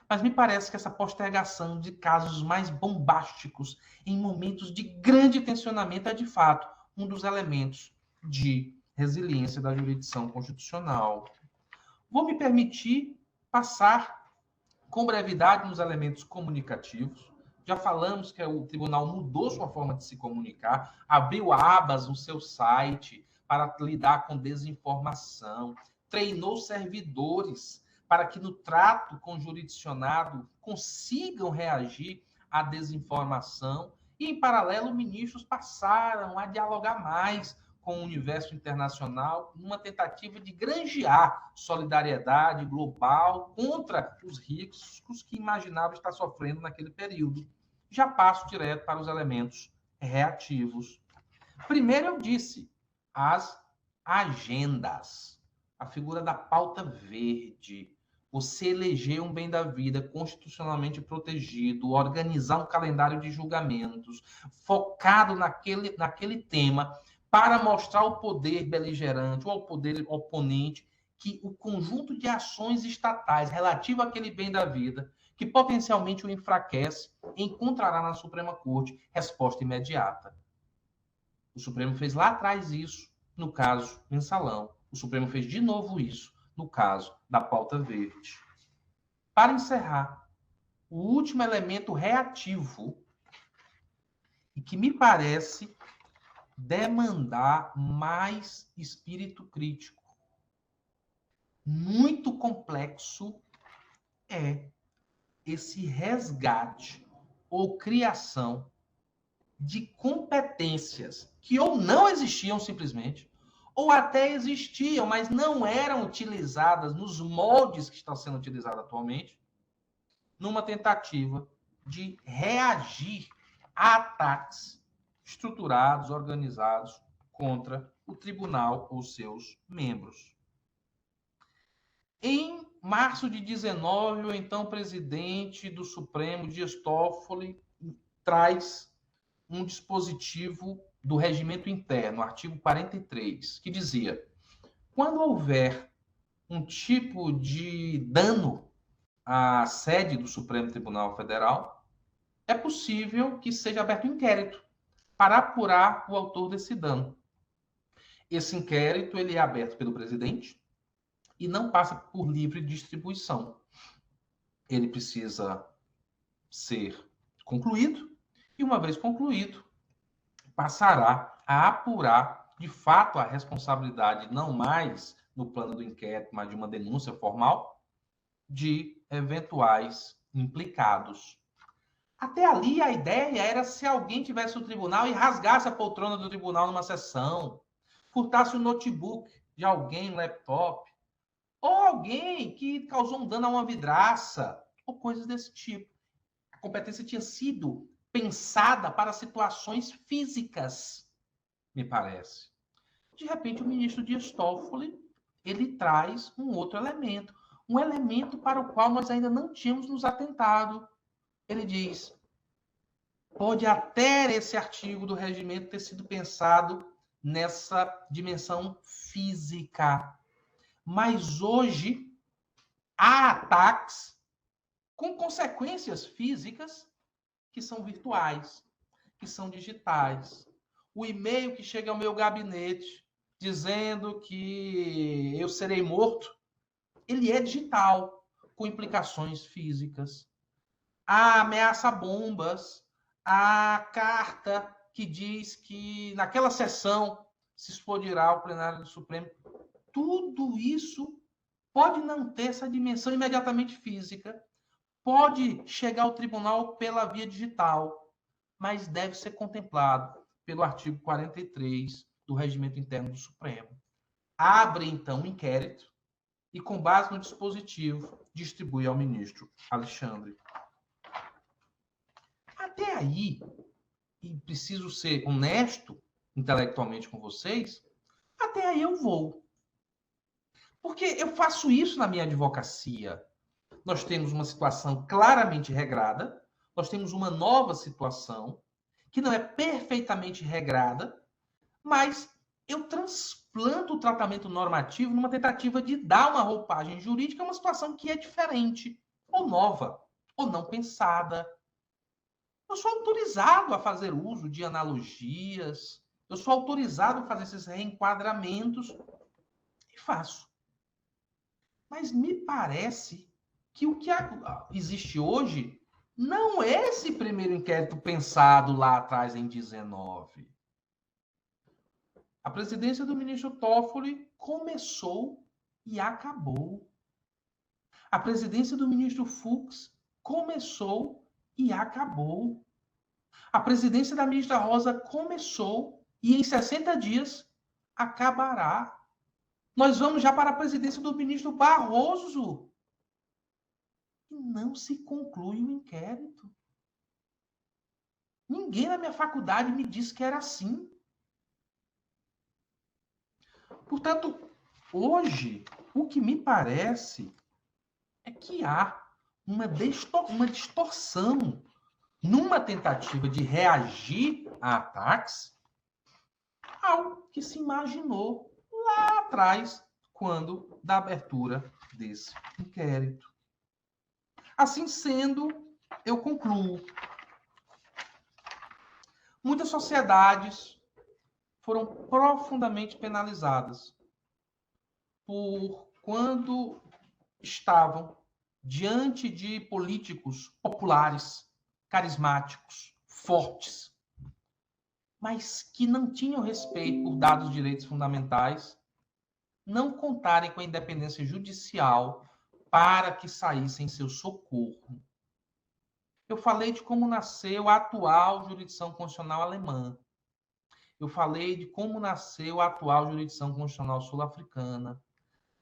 [SPEAKER 2] Mas me parece que essa postergação de casos mais bombásticos em momentos de grande tensionamento é, de fato, um dos elementos de resiliência da jurisdição constitucional. Vou me permitir passar com brevidade nos elementos comunicativos. Já falamos que o tribunal mudou sua forma de se comunicar, abriu abas no seu site para lidar com desinformação, treinou servidores para que no trato com o jurisdicionado consigam reagir à desinformação. E, em paralelo, ministros passaram a dialogar mais com o universo internacional, numa tentativa de granjear solidariedade global contra os ricos que imaginavam estar sofrendo naquele período. Já passo direto para os elementos reativos. Primeiro eu disse, as agendas, a figura da pauta verde, você eleger um bem da vida constitucionalmente protegido, organizar um calendário de julgamentos focado naquele tema, para mostrar ao poder beligerante ou ao poder oponente que o conjunto de ações estatais relativo àquele bem da vida, que potencialmente o enfraquece, encontrará na Suprema Corte resposta imediata. O Supremo fez lá atrás isso, no caso Mensalão. O Supremo fez de novo isso, no caso da pauta verde. Para encerrar, o último elemento reativo, e que me parece demandar mais espírito crítico, muito complexo, é esse resgate ou criação de competências que ou não existiam simplesmente, ou até existiam, mas não eram utilizadas nos moldes que estão sendo utilizados atualmente, numa tentativa de reagir a ataques estruturados, organizados contra o tribunal ou seus membros. Em março de 19, o então presidente do Supremo, Dias Toffoli, traz um dispositivo do regimento interno, artigo 43, que dizia: quando houver um tipo de dano à sede do Supremo Tribunal Federal, é possível que seja aberto um inquérito para apurar o autor desse dano. Esse inquérito ele é aberto pelo presidente e não passa por livre distribuição. Ele precisa ser concluído e, uma vez concluído, passará a apurar, de fato, a responsabilidade, não mais no plano do inquérito, mas de uma denúncia formal, de eventuais implicados. Até ali, a ideia era se alguém tivesse no tribunal e rasgasse a poltrona do tribunal numa sessão, furtasse o notebook de alguém, um laptop, ou alguém que causou um dano a uma vidraça, ou coisas desse tipo. A competência tinha sido pensada para situações físicas, me parece. De repente, o ministro Dias Toffoli, ele traz um outro elemento, um elemento para o qual nós ainda não tínhamos nos atentado. Ele diz: pode até esse artigo do regimento ter sido pensado nessa dimensão física, mas hoje há ataques com consequências físicas que são virtuais, que são digitais. O e-mail que chega ao meu gabinete dizendo que eu serei morto, ele é digital, com implicações físicas. A ameaça a bombas, a carta que diz que naquela sessão se explodirá o plenário do Supremo. Tudo isso pode não ter essa dimensão imediatamente física, pode chegar ao tribunal pela via digital, mas deve ser contemplado pelo artigo 43 do Regimento Interno do Supremo. Abre, então, um inquérito e, com base no dispositivo, distribui ao ministro Alexandre. Até aí, e preciso ser honesto intelectualmente com vocês, até aí eu vou. Porque eu faço isso na minha advocacia. Nós temos uma situação claramente regrada, nós temos uma nova situação que não é perfeitamente regrada, mas eu transplanto o tratamento normativo numa tentativa de dar uma roupagem jurídica a uma situação que é diferente, ou nova, ou não pensada. Eu sou autorizado a fazer uso de analogias, eu sou autorizado a fazer esses reenquadramentos e faço. Mas me parece que o que existe hoje não é esse primeiro inquérito pensado lá atrás em 19. A presidência do ministro Toffoli começou e acabou. A presidência do ministro Fux começou e acabou. A presidência da ministra Rosa começou e em 60 dias acabará. Nós vamos já para a presidência do ministro Barroso. E não se conclui o inquérito. Ninguém na minha faculdade me disse que era assim. Portanto, hoje, o que me parece é que há uma distorção numa tentativa de reagir a ataques ao que se imaginou lá atrás, quando da abertura desse inquérito. Assim sendo, eu concluo. Muitas sociedades foram profundamente penalizadas por quando estavam diante de políticos populares, carismáticos, fortes, mas que não tinham respeito por dados direitos fundamentais, não contarem com a independência judicial para que saíssem em seu socorro. Eu falei de como nasceu a atual jurisdição constitucional alemã. Eu falei de como nasceu a atual jurisdição constitucional sul-africana.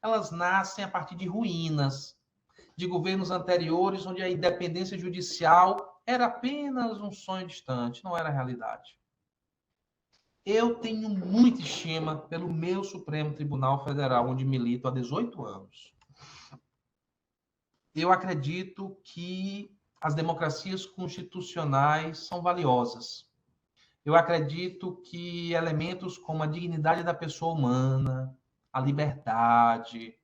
[SPEAKER 2] Elas nascem a partir de ruínas, de governos anteriores, onde a independência judicial era apenas um sonho distante, não era realidade. Eu tenho muita estima pelo meu Supremo Tribunal Federal, onde milito há 18 anos. Eu acredito que as democracias constitucionais são valiosas. Eu acredito que elementos como a dignidade da pessoa humana, a liberdade,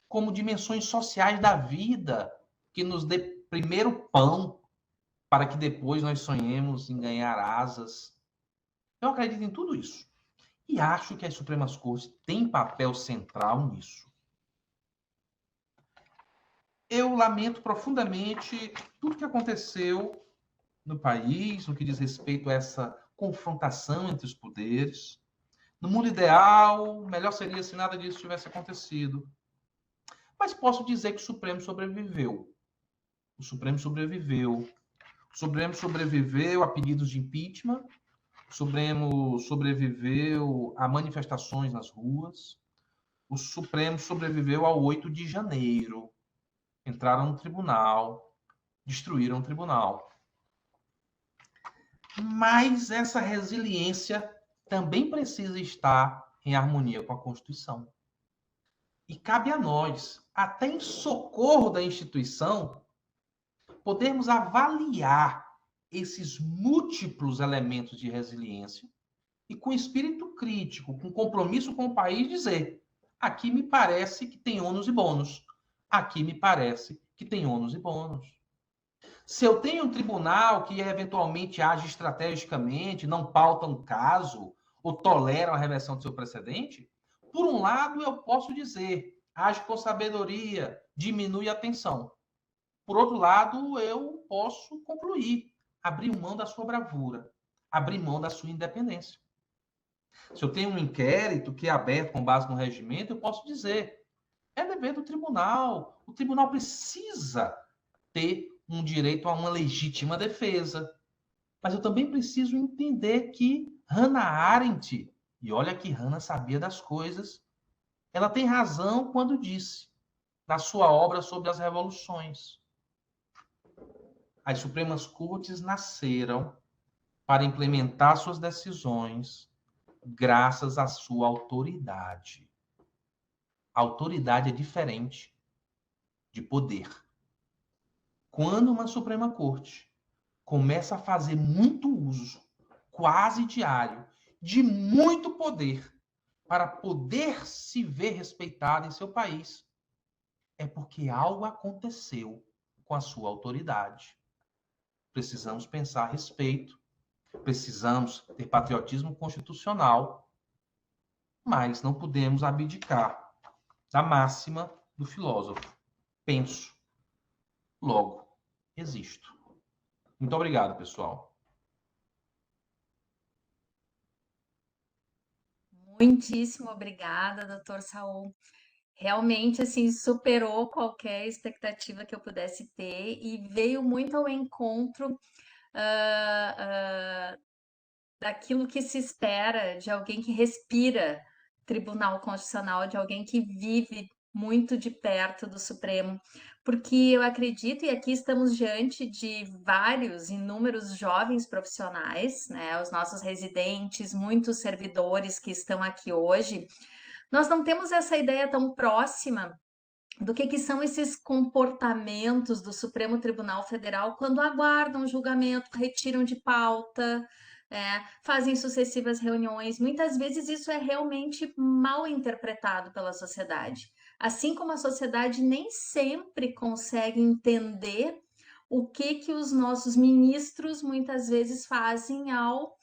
[SPEAKER 2] como dimensões sociais da vida, que nos dê primeiro pão, para que depois nós sonhemos em ganhar asas. Eu acredito em tudo isso. E acho que as Supremas Cortes têm papel central nisso. Eu lamento profundamente tudo que aconteceu no país, no que diz respeito a essa confrontação entre os poderes. No mundo ideal, melhor seria se nada disso tivesse acontecido. Mas posso dizer que o Supremo sobreviveu. O Supremo sobreviveu. O Supremo sobreviveu a pedidos de impeachment. O Supremo sobreviveu a manifestações nas ruas. O Supremo sobreviveu ao 8 de janeiro. Entraram no tribunal, destruíram o tribunal. Mas essa resiliência também precisa estar em harmonia com a Constituição. E cabe a nós, até em socorro da instituição, podermos avaliar esses múltiplos elementos de resiliência e, com espírito crítico, com compromisso com o país, dizer: aqui me parece que tem ônus e bônus. Aqui me parece que tem ônus e bônus. Se eu tenho um tribunal que eventualmente age estrategicamente, não pauta um caso ou tolera a reversão do seu precedente, por um lado eu posso dizer, age com sabedoria, diminui a tensão. Por outro lado, eu posso concluir, abrir mão da sua bravura, abrir mão da sua independência. Se eu tenho um inquérito que é aberto com base no regimento, eu posso dizer, é dever do tribunal. O tribunal precisa ter um direito a uma legítima defesa. Mas eu também preciso entender que Hannah Arendt, e olha que Hannah sabia das coisas, ela tem razão quando disse, na sua obra sobre as revoluções, as Supremas Cortes nasceram para implementar suas decisões graças à sua autoridade. A autoridade é diferente de poder. Quando uma Suprema Corte começa a fazer muito uso, quase diário, de muito poder para poder se ver respeitado em seu país, é porque algo aconteceu com a sua autoridade. Precisamos pensar a respeito, precisamos ter patriotismo constitucional, mas não podemos abdicar da máxima do filósofo. Penso, logo existo. Muito obrigado, pessoal.
[SPEAKER 1] Muitíssimo obrigada, doutor Saul. Realmente, assim, superou qualquer expectativa que eu pudesse ter e veio muito ao encontro ah, ah, daquilo que se espera de alguém que respira Tribunal Constitucional, de alguém que vive muito de perto do Supremo, porque eu acredito, e aqui estamos diante de vários, inúmeros jovens profissionais, né, os nossos residentes, muitos servidores que estão aqui hoje, nós não temos essa ideia tão próxima do que são esses comportamentos do Supremo Tribunal Federal quando aguardam julgamento, retiram de pauta, fazem sucessivas reuniões. Muitas vezes isso é realmente mal interpretado pela sociedade. Assim como a sociedade nem sempre consegue entender o que os nossos ministros muitas vezes fazem ao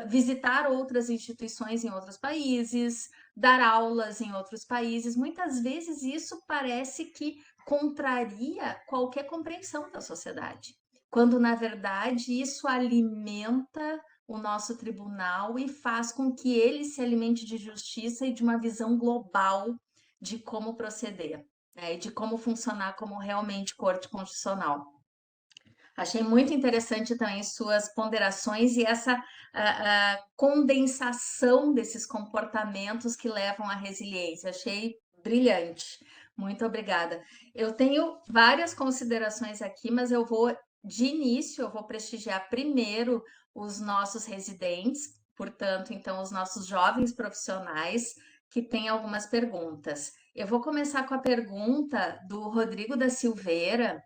[SPEAKER 1] visitar outras instituições em outros países, dar aulas em outros países. Muitas vezes isso parece que contraria qualquer compreensão da sociedade, quando na verdade isso alimenta o nosso tribunal e faz com que ele se alimente de justiça e de uma visão global de como proceder, né, e de como funcionar como realmente corte constitucional. Achei muito interessante também suas ponderações e essa condensação desses comportamentos que levam à resiliência. Achei brilhante. Muito obrigada. Eu tenho várias considerações aqui, mas de início, eu vou prestigiar primeiro os nossos residentes, portanto, então, os nossos jovens profissionais que têm algumas perguntas. Eu vou começar com a pergunta do Rodrigo da Silveira,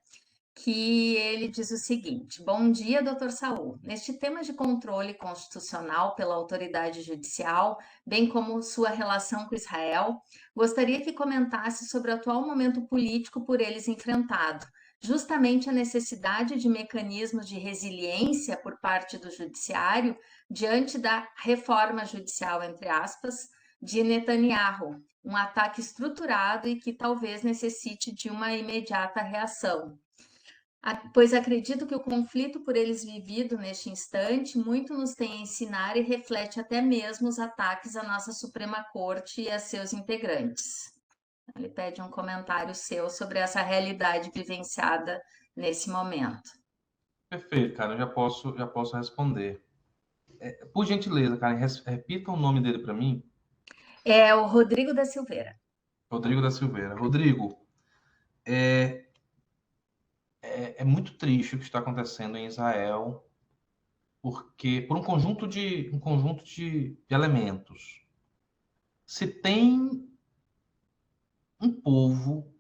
[SPEAKER 1] que ele diz o seguinte: Bom dia, doutor Saul. Neste tema de controle constitucional pela autoridade judicial, bem como sua relação com Israel, gostaria que comentasse sobre o atual momento político por eles enfrentado, justamente a necessidade de mecanismos de resiliência por parte do judiciário diante da reforma judicial, entre aspas, de Netanyahu, um ataque estruturado e que talvez necessite de uma imediata reação. Pois acredito que o conflito por eles vivido neste instante muito nos tem a ensinar e reflete até mesmo os ataques à nossa Suprema Corte e a seus integrantes. Ele pede um comentário seu sobre essa realidade vivenciada nesse momento.
[SPEAKER 2] Perfeito, cara. Eu já posso responder. Por gentileza, cara, repita o nome dele para mim.
[SPEAKER 1] É o Rodrigo da Silveira.
[SPEAKER 2] Rodrigo da Silveira. Rodrigo, é muito triste o que está acontecendo em Israel, porque por um conjunto de elementos. Se tem um povo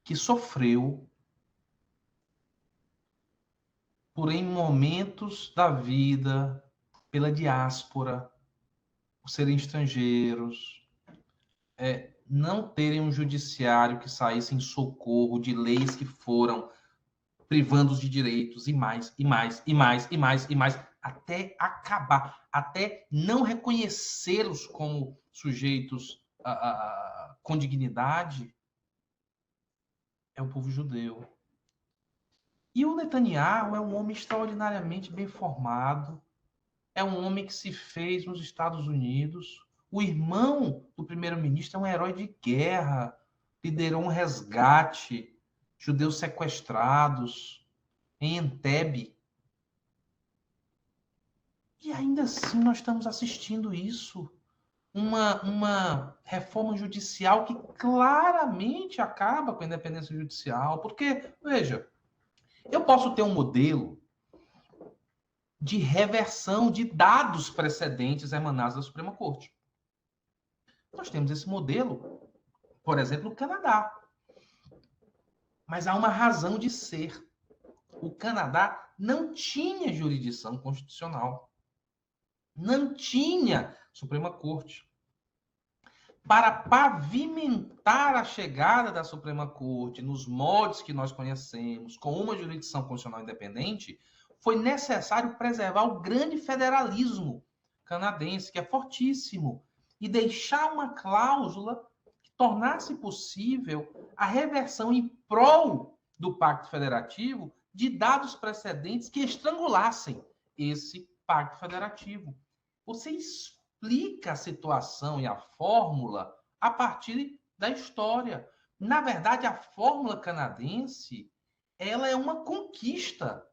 [SPEAKER 2] que sofreu por em momentos da vida pela diáspora, por serem estrangeiros, não terem um judiciário que saísse em socorro de leis que foram privando-os de direitos e mais, e mais, e mais, e mais, e mais, até acabar, até não reconhecê-los como sujeitos com dignidade, é o povo judeu. E o Netanyahu é um homem extraordinariamente bem formado, é um homem que se fez nos Estados Unidos. O irmão do primeiro-ministro é um herói de guerra, liderou um resgate, judeus sequestrados em Entebbe. E ainda assim nós estamos assistindo isso. Uma reforma judicial que claramente acaba com a independência judicial. Porque, veja, eu posso ter um modelo de reversão de dados precedentes emanados da Suprema Corte. Nós temos esse modelo, por exemplo, no Canadá. Mas há uma razão de ser. o Canadá não tinha jurisdição constitucional. Não tinha Suprema Corte. Para pavimentar a chegada da Suprema Corte nos moldes que nós conhecemos, com uma jurisdição constitucional independente, foi necessário preservar o grande federalismo canadense, que é fortíssimo, e deixar uma cláusula que tornasse possível a reversão em prol do Pacto Federativo de dados precedentes que estrangulassem esse Pacto Federativo. Você explica a situação e a fórmula a partir da história. Na verdade, a fórmula canadense, ela é uma conquista,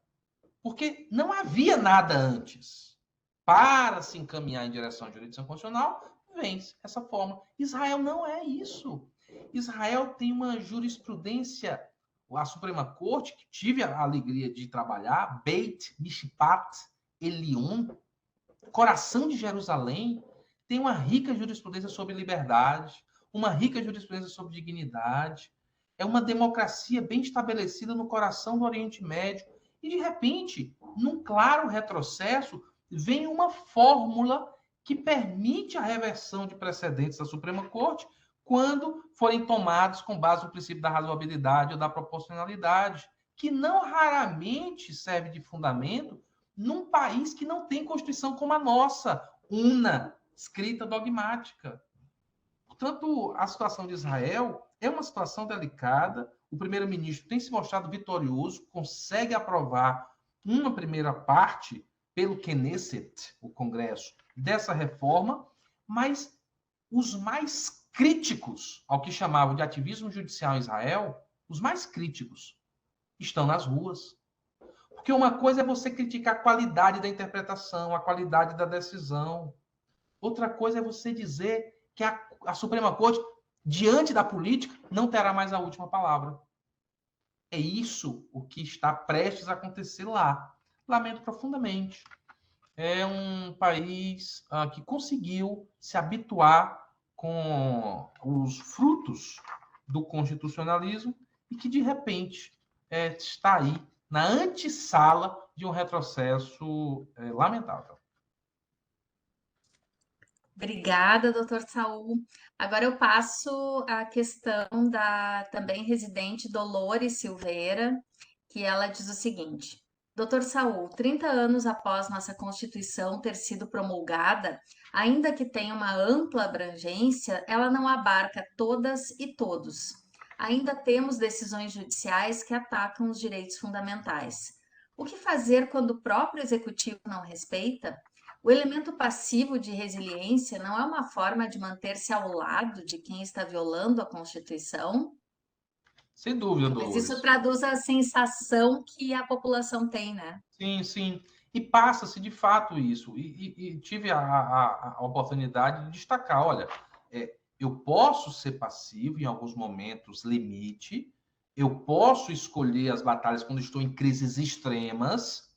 [SPEAKER 2] porque não havia nada antes. Para se encaminhar em direção à jurisdição constitucional, vence essa fórmula. Israel não é isso. Israel tem uma jurisprudência, a Suprema Corte, que tive a alegria de trabalhar, Beit Mishpat Elion, coração de Jerusalém, tem uma rica jurisprudência sobre liberdade, uma rica jurisprudência sobre dignidade, é uma democracia bem estabelecida no coração do Oriente Médio, e de repente, num claro retrocesso, vem uma fórmula que permite a reversão de precedentes da Suprema Corte quando forem tomados com base no princípio da razoabilidade ou da proporcionalidade, que não raramente serve de fundamento num país que não tem Constituição como a nossa, una, escrita dogmática. Portanto, a situação de Israel é uma situação delicada. O primeiro-ministro tem se mostrado vitorioso, consegue aprovar uma primeira parte pelo Knesset, o Congresso, dessa reforma, mas os mais críticos ao que chamavam de ativismo judicial em Israel, os mais críticos, estão nas ruas. Porque uma coisa é você criticar a qualidade da interpretação, a qualidade da decisão. Outra coisa é você dizer que a Suprema Corte, diante da política, não terá mais a última palavra. É isso o que está prestes a acontecer lá. Lamento profundamente. É um país que conseguiu se habituar com os frutos do constitucionalismo e que, de repente, está aí na antessala de um retrocesso lamentável.
[SPEAKER 1] Obrigada, doutor Saul. Agora eu passo a questão da também residente Dolores Silveira, que ela diz o seguinte: doutor Saul, 30 anos após nossa Constituição ter sido promulgada, ainda que tenha uma ampla abrangência, ela não abarca todas e todos. Ainda temos decisões judiciais que atacam os direitos fundamentais. O que fazer quando o próprio executivo não respeita? O elemento passivo de resiliência não é uma forma de manter-se ao lado de quem está violando a Constituição?
[SPEAKER 2] Sem dúvida,
[SPEAKER 1] Mas isso
[SPEAKER 2] Dolores.
[SPEAKER 1] traduz a sensação que a população tem, né?
[SPEAKER 2] Sim, sim. E passa-se de fato isso. E tive a oportunidade de destacar: olha, eu posso ser passivo em alguns momentos, limite, eu posso escolher as batalhas quando estou em crises extremas,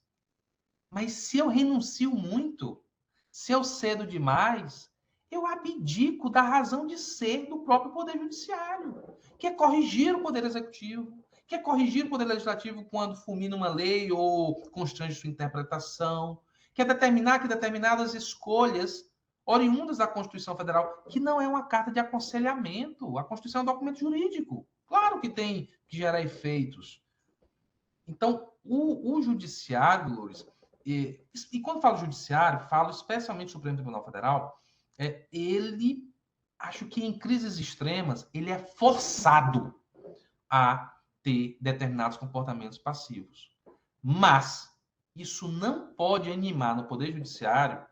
[SPEAKER 2] mas se eu renuncio muito, se eu cedo demais, eu abdico da razão de ser do próprio Poder Judiciário, que é corrigir o Poder Executivo, que é corrigir o Poder Legislativo quando fulmina uma lei ou constrange sua interpretação, que é determinar que determinadas escolhas oriundas da Constituição Federal, que não é uma carta de aconselhamento, a Constituição é um documento jurídico. Claro que tem que gerar efeitos. Então, o Judiciário, Lourdes, e quando falo Judiciário, falo especialmente do Supremo Tribunal Federal, ele, acho que em crises extremas, ele é forçado a ter determinados comportamentos passivos. Mas isso não pode animar no Poder Judiciário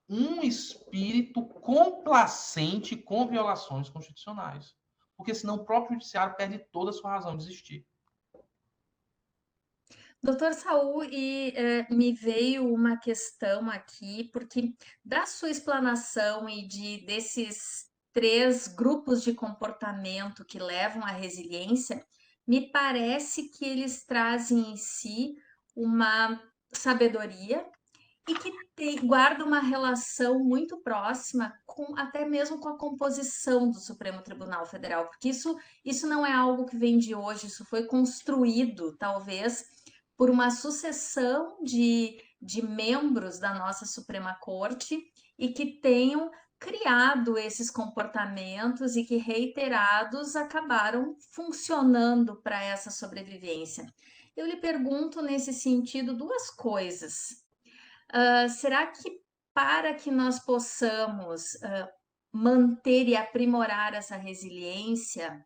[SPEAKER 2] um espírito complacente com violações constitucionais. Porque senão o próprio Judiciário perde toda a sua razão de existir.
[SPEAKER 1] Doutor Saul, me veio uma questão aqui, porque da sua explanação desses três grupos de comportamento que levam à resiliência, me parece que eles trazem em si uma sabedoria e que guarda uma relação muito próxima com até mesmo com a composição do Supremo Tribunal Federal, porque isso não é algo que vem de hoje, isso foi construído, talvez por uma sucessão de membros da nossa Suprema Corte e que tenham criado esses comportamentos e que reiterados acabaram funcionando para essa sobrevivência. Eu lhe pergunto nesse sentido duas coisas. Será que para que nós possamos manter e aprimorar essa resiliência,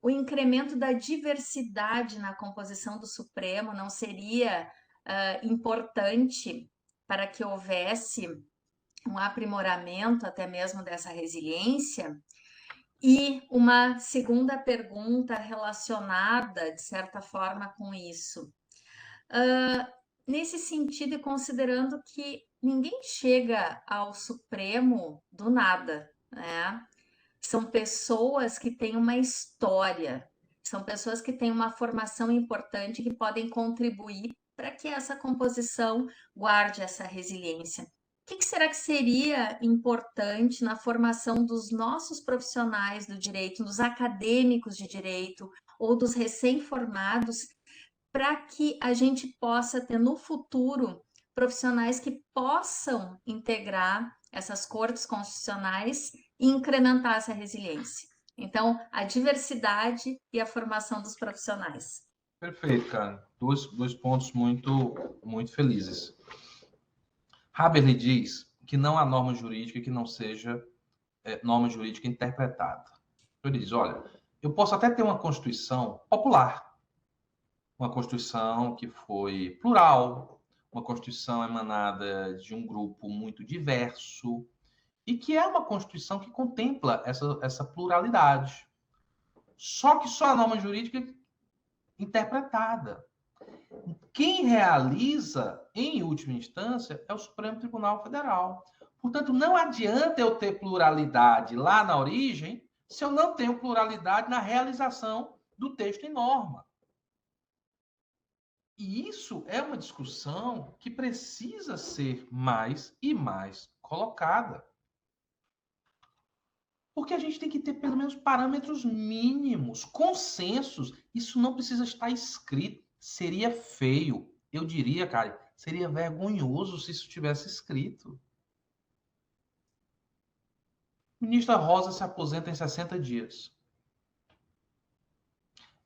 [SPEAKER 1] o incremento da diversidade na composição do Supremo não seria importante para que houvesse um aprimoramento até mesmo dessa resiliência? E uma segunda pergunta relacionada, de certa forma, com isso. Nesse sentido, e considerando que ninguém chega ao Supremo do nada, né? São pessoas que têm uma história, são pessoas que têm uma formação importante que podem contribuir para que essa composição guarde essa resiliência. O que será que seria importante na formação dos nossos profissionais do direito, dos acadêmicos de direito ou dos recém-formados, para que a gente possa ter no futuro profissionais que possam integrar essas cortes constitucionais e incrementar essa resiliência? Então, a diversidade e a formação dos profissionais.
[SPEAKER 2] Perfeito, cara. Dois pontos muito felizes. Haberle diz que não há norma jurídica que não seja norma jurídica interpretada. Ele diz, olha, eu posso até ter uma Constituição popular, uma Constituição que foi plural, uma Constituição emanada de um grupo muito diverso, e que é uma Constituição que contempla essa pluralidade. Só que só a norma jurídica interpretada. Quem realiza, em última instância, é o Supremo Tribunal Federal. Portanto, não adianta eu ter pluralidade lá na origem se eu não tenho pluralidade na realização do texto em norma. E isso é uma discussão que precisa ser mais e mais colocada. Porque a gente tem que ter pelo menos parâmetros mínimos, consensos. Isso não precisa estar escrito. Seria feio. Eu diria, cara, seria vergonhoso se isso tivesse escrito. Ministra Rosa se aposenta em 60 dias.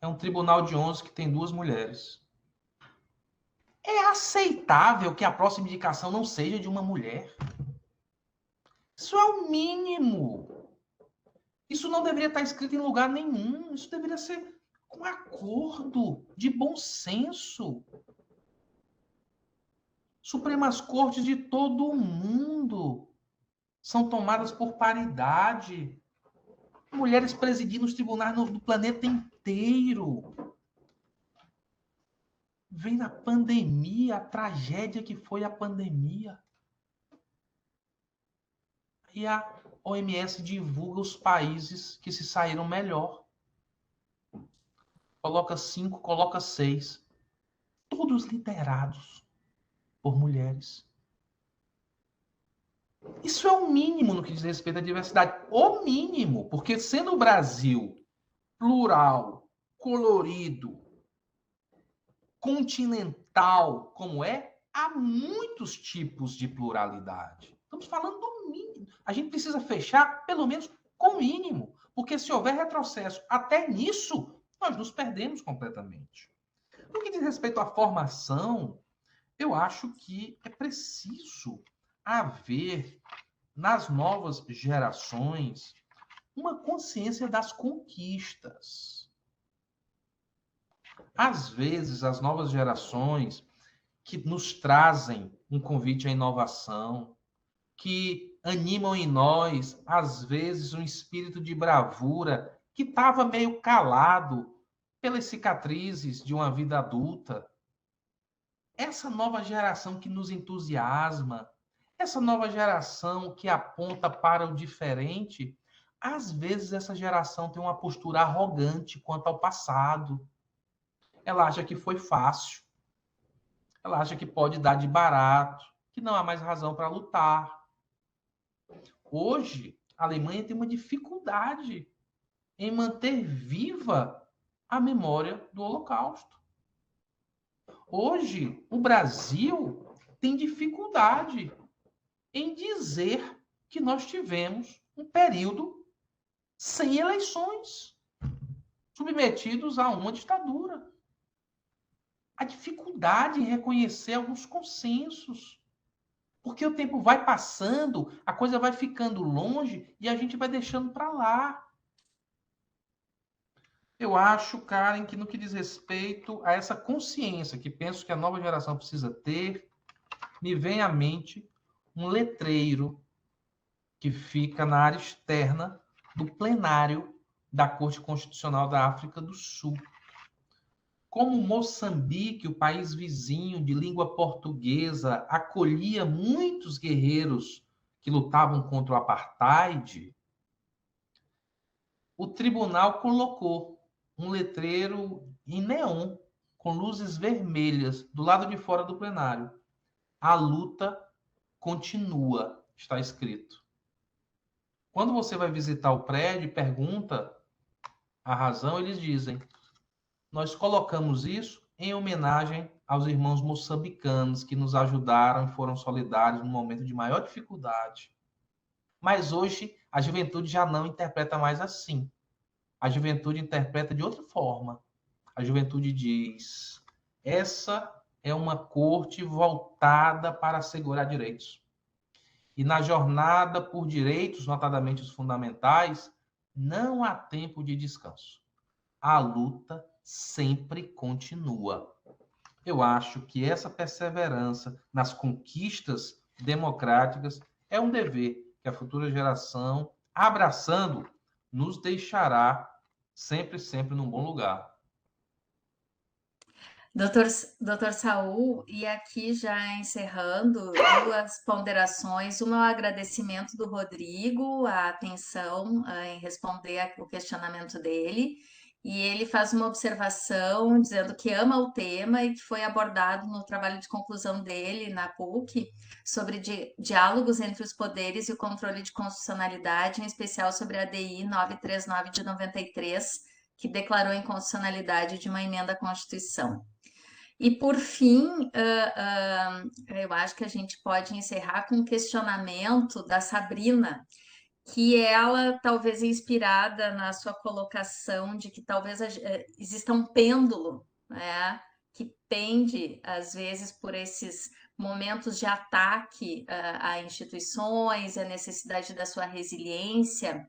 [SPEAKER 2] É um tribunal de 11 que tem 2 mulheres. É aceitável que a próxima indicação não seja de uma mulher? Isso é o mínimo. Isso não deveria estar escrito em lugar nenhum. Isso deveria ser um acordo de bom senso. Supremas Cortes de todo o mundo são tomadas por paridade. Mulheres presidindo os tribunais do planeta inteiro. Vem na pandemia, a tragédia que foi a pandemia. E a OMS divulga os países que se saíram melhor. Coloca 5, coloca 6. Todos liderados por mulheres. Isso é o mínimo no que diz respeito à diversidade. O mínimo, porque sendo o Brasil plural, colorido, continental como é, há muitos tipos de pluralidade. Estamos falando do mínimo. A gente precisa fechar, pelo menos, com o mínimo. Porque se houver retrocesso até nisso, nós nos perdemos completamente. No que diz respeito à formação, eu acho que é preciso haver, nas novas gerações, uma consciência das conquistas. Às vezes, as novas gerações que nos trazem um convite à inovação, que animam em nós, às vezes, um espírito de bravura que estava meio calado pelas cicatrizes de uma vida adulta. Essa nova geração que nos entusiasma, essa nova geração que aponta para o diferente, às vezes essa geração tem uma postura arrogante quanto ao passado. Ela acha que foi fácil. Ela acha que pode dar de barato, que não há mais razão para lutar. Hoje, a Alemanha tem uma dificuldade em manter viva a memória do Holocausto. Hoje, o Brasil tem dificuldade em dizer que nós tivemos um período sem eleições, submetidos a uma ditadura. A dificuldade em reconhecer alguns consensos. Porque o tempo vai passando, a coisa vai ficando longe e a gente vai deixando para lá. Eu acho, Karen, que no que diz respeito a essa consciência que penso que a nova geração precisa ter, me vem à mente um letreiro que fica na área externa do plenário da Corte Constitucional da África do Sul. Como Moçambique, o país vizinho de língua portuguesa, acolhia muitos guerreiros que lutavam contra o apartheid, o tribunal colocou um letreiro em neon com luzes vermelhas do lado de fora do plenário. A luta continua, está escrito. Quando você vai visitar o prédio e pergunta a razão, eles dizem: nós colocamos isso em homenagem aos irmãos moçambicanos que nos ajudaram e foram solidários no momento de maior dificuldade. Mas hoje a juventude já não interpreta mais assim. A juventude interpreta de outra forma. A juventude diz: essa é uma corte voltada para assegurar direitos. E na jornada por direitos, notadamente os fundamentais, não há tempo de descanso. A luta sempre continua. Eu acho que essa perseverança nas conquistas democráticas é um dever que a futura geração, abraçando, nos deixará sempre, sempre num bom lugar.
[SPEAKER 1] Doutor Saul, e aqui já encerrando, duas ponderações. Uma é o agradecimento do Rodrigo, a atenção em responder o questionamento dele. E ele faz uma observação dizendo que ama o tema e que foi abordado no trabalho de conclusão dele na PUC sobre diálogos entre os poderes e o controle de constitucionalidade, em especial sobre a DI 939 de 93, que declarou a inconstitucionalidade de uma emenda à Constituição. E por fim, eu acho que a gente pode encerrar com um questionamento da Sabrina, que ela, talvez inspirada na sua colocação de que talvez exista um pêndulo, né, que pende, às vezes, por esses momentos de ataque a instituições, a necessidade da sua resiliência.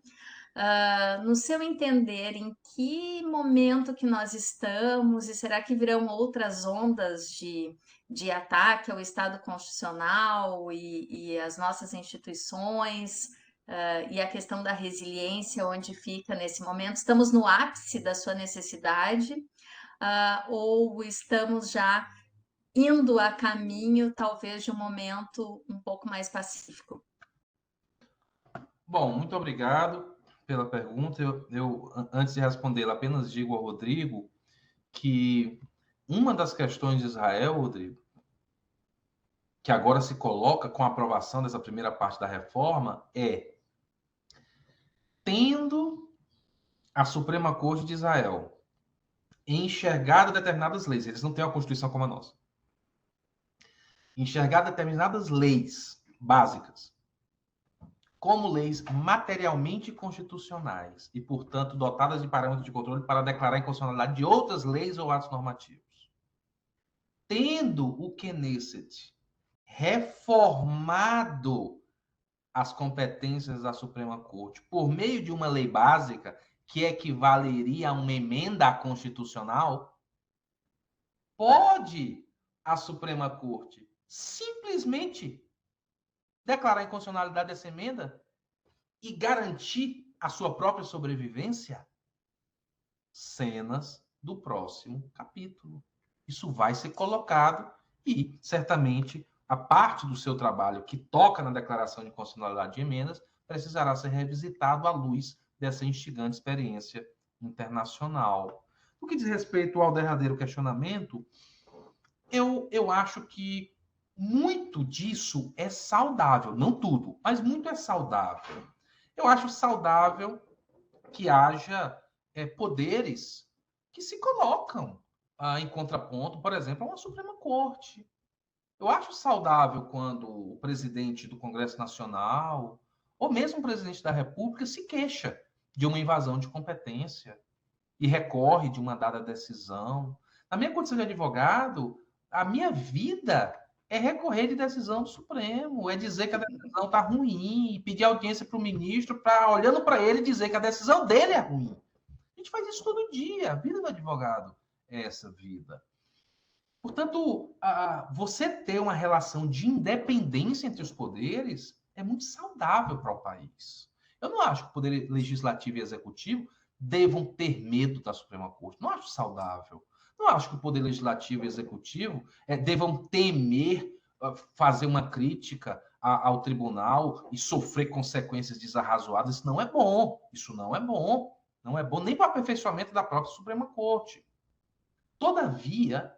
[SPEAKER 1] No seu entender, em que momento que nós estamos e será que virão outras ondas de ataque ao Estado Constitucional e às nossas instituições, e a questão da resiliência, onde fica nesse momento? Estamos no ápice da sua necessidade, ou estamos já indo a caminho, talvez, de um momento um pouco mais pacífico?
[SPEAKER 2] Bom, muito obrigado pela pergunta. Antes de respondê-la, apenas digo ao Rodrigo que uma das questões de Israel, Rodrigo, que agora se coloca com a aprovação dessa primeira parte da reforma, é: tendo a Suprema Corte de Israel enxergado determinadas leis, eles não têm uma Constituição como a nossa, enxergado determinadas leis básicas como leis materialmente constitucionais e, portanto, dotadas de parâmetros de controle para declarar a inconstitucionalidade de outras leis ou atos normativos. Tendo o Knesset reformado as competências da Suprema Corte por meio de uma lei básica que equivaleria a uma emenda constitucional, pode a Suprema Corte simplesmente declarar a inconstitucionalidade dessa emenda e garantir a sua própria sobrevivência? Cenas do próximo capítulo. Isso vai ser colocado e, certamente, a parte do seu trabalho que toca na declaração de constitucionalidade de emendas precisará ser revisitado à luz dessa instigante experiência internacional. No que diz respeito ao derradeiro questionamento, eu acho que muito disso é saudável, não tudo, mas muito é saudável. Eu acho saudável que haja poderes que se colocam em contraponto, por exemplo, a uma Suprema Corte. Eu acho saudável quando o presidente do Congresso Nacional, ou mesmo o presidente da República, se queixa de uma invasão de competência e recorre de uma dada decisão. Na minha condição de advogado, a minha vida é recorrer de decisão do Supremo, é dizer que a decisão está ruim, pedir audiência para o ministro, para, olhando para ele, dizer que a decisão dele é ruim. A gente faz isso todo dia. A vida do advogado é essa vida. Portanto, você ter uma relação de independência entre os poderes é muito saudável para o país. Eu não acho que o poder legislativo e executivo devam ter medo da Suprema Corte. Não acho saudável. Não acho que o poder legislativo e executivo devam temer fazer uma crítica ao tribunal e sofrer consequências desarrazoadas. Isso não é bom. Isso não é bom. Não é bom nem para o aperfeiçoamento da própria Suprema Corte. Todavia,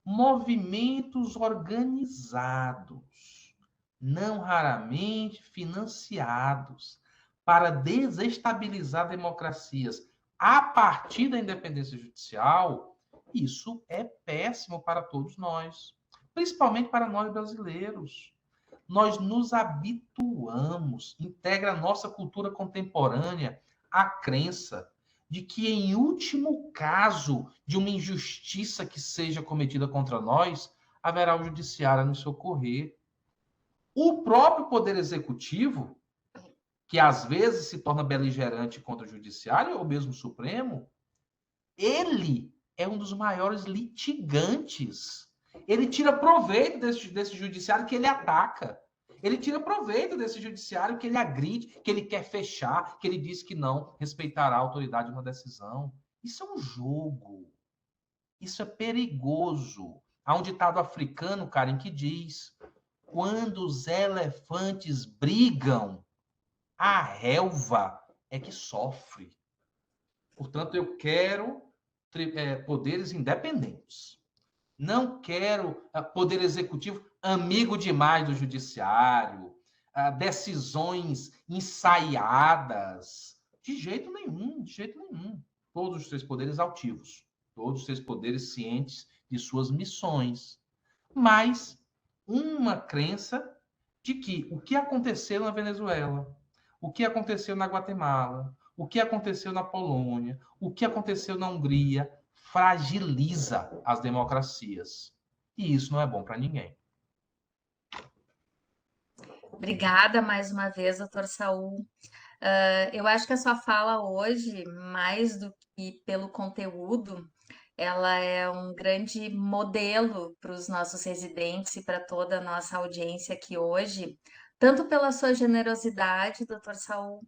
[SPEAKER 2] movimentos organizados, não raramente financiados, para desestabilizar democracias a partir da independência judicial, isso é péssimo para todos nós, principalmente para nós brasileiros. Nós nos habituamos, integra a nossa cultura contemporânea a crença de que, em último caso de uma injustiça que seja cometida contra nós, haverá o judiciário a nos socorrer. O próprio Poder Executivo, que às vezes se torna beligerante contra o Judiciário, ou mesmo o Supremo, ele é um dos maiores litigantes. Ele tira proveito desse judiciário que ele ataca. Ele tira proveito desse judiciário que ele agride, que ele quer fechar, que ele diz que não respeitará a autoridade de uma decisão. Isso é um jogo. Isso é perigoso. Há um ditado africano, Karen, que diz: quando os elefantes brigam, a relva é que sofre. Portanto, eu quero poderes independentes. Não quero poder executivo amigo demais do judiciário, decisões ensaiadas. De jeito nenhum, de jeito nenhum. Todos os três poderes altivos, todos os três poderes cientes de suas missões. Mas uma crença de que o que aconteceu na Venezuela, o que aconteceu na Guatemala, o que aconteceu na Polônia, o que aconteceu na Hungria, fragiliza as democracias. E isso não é bom para ninguém.
[SPEAKER 1] Obrigada mais uma vez, doutor Saul. Eu acho que a sua fala hoje, mais do que pelo conteúdo, ela é um grande modelo para os nossos residentes e para toda a nossa audiência aqui hoje, tanto pela sua generosidade, doutor Saul,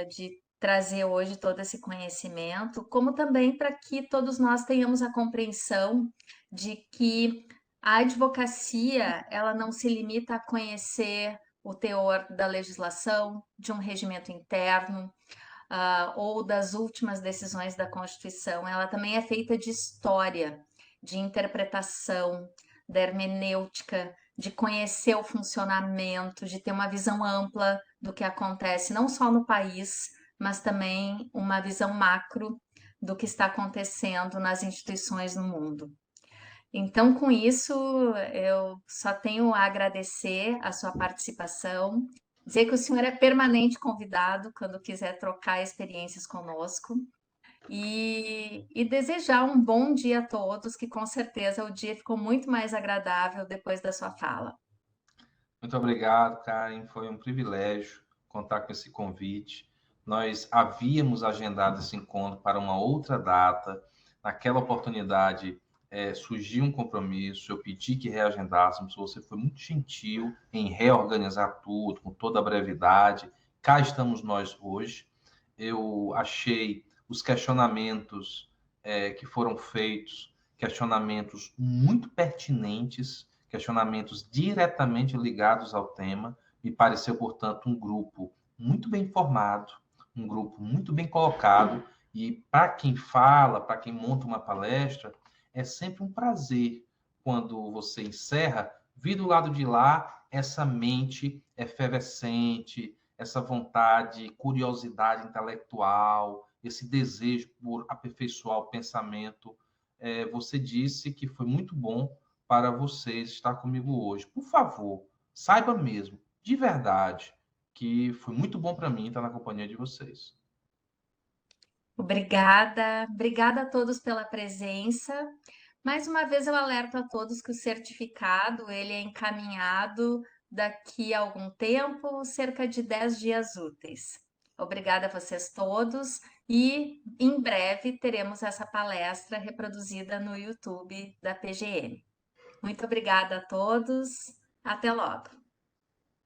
[SPEAKER 1] de trazer hoje todo esse conhecimento, como também para que todos nós tenhamos a compreensão de que a advocacia, ela não se limita a conhecer o teor da legislação, de um regimento interno, ou das últimas decisões da Constituição. Ela também é feita de história, de interpretação, da hermenêutica, de conhecer o funcionamento, de ter uma visão ampla do que acontece, não só no país, mas também uma visão macro do que está acontecendo nas instituições no mundo. Então, com isso, eu só tenho a agradecer a sua participação, dizer que o senhor é permanente convidado quando quiser trocar experiências conosco e desejar um bom dia a todos, que com certeza o dia ficou muito mais agradável depois da sua fala.
[SPEAKER 2] Muito obrigado, Karen. Foi um privilégio contar com esse convite. Nós havíamos agendado esse encontro para uma outra data. Naquela oportunidade, surgiu um compromisso, eu pedi que reagendássemos, você foi muito gentil em reorganizar tudo, com toda a brevidade. Cá estamos nós hoje. Eu achei os questionamentos que foram feitos, questionamentos muito pertinentes, questionamentos diretamente ligados ao tema. Me pareceu, portanto, um grupo muito bem formado, um grupo muito bem colocado, e para quem fala, para quem monta uma palestra, é sempre um prazer quando você encerra, vir do lado de lá essa mente efervescente, essa vontade, curiosidade intelectual, esse desejo por aperfeiçoar o pensamento você disse que foi muito bom para vocês estar comigo hoje. Por favor, saiba mesmo, de verdade, que foi muito bom para mim estar na companhia de vocês.
[SPEAKER 1] Obrigada, obrigada a todos pela presença. Mais uma vez eu alerto a todos que o certificado ele é encaminhado daqui a algum tempo, cerca de 10 dias úteis. Obrigada a vocês todos e em breve teremos essa palestra reproduzida no YouTube da PGM. Muito obrigada a todos. Até logo.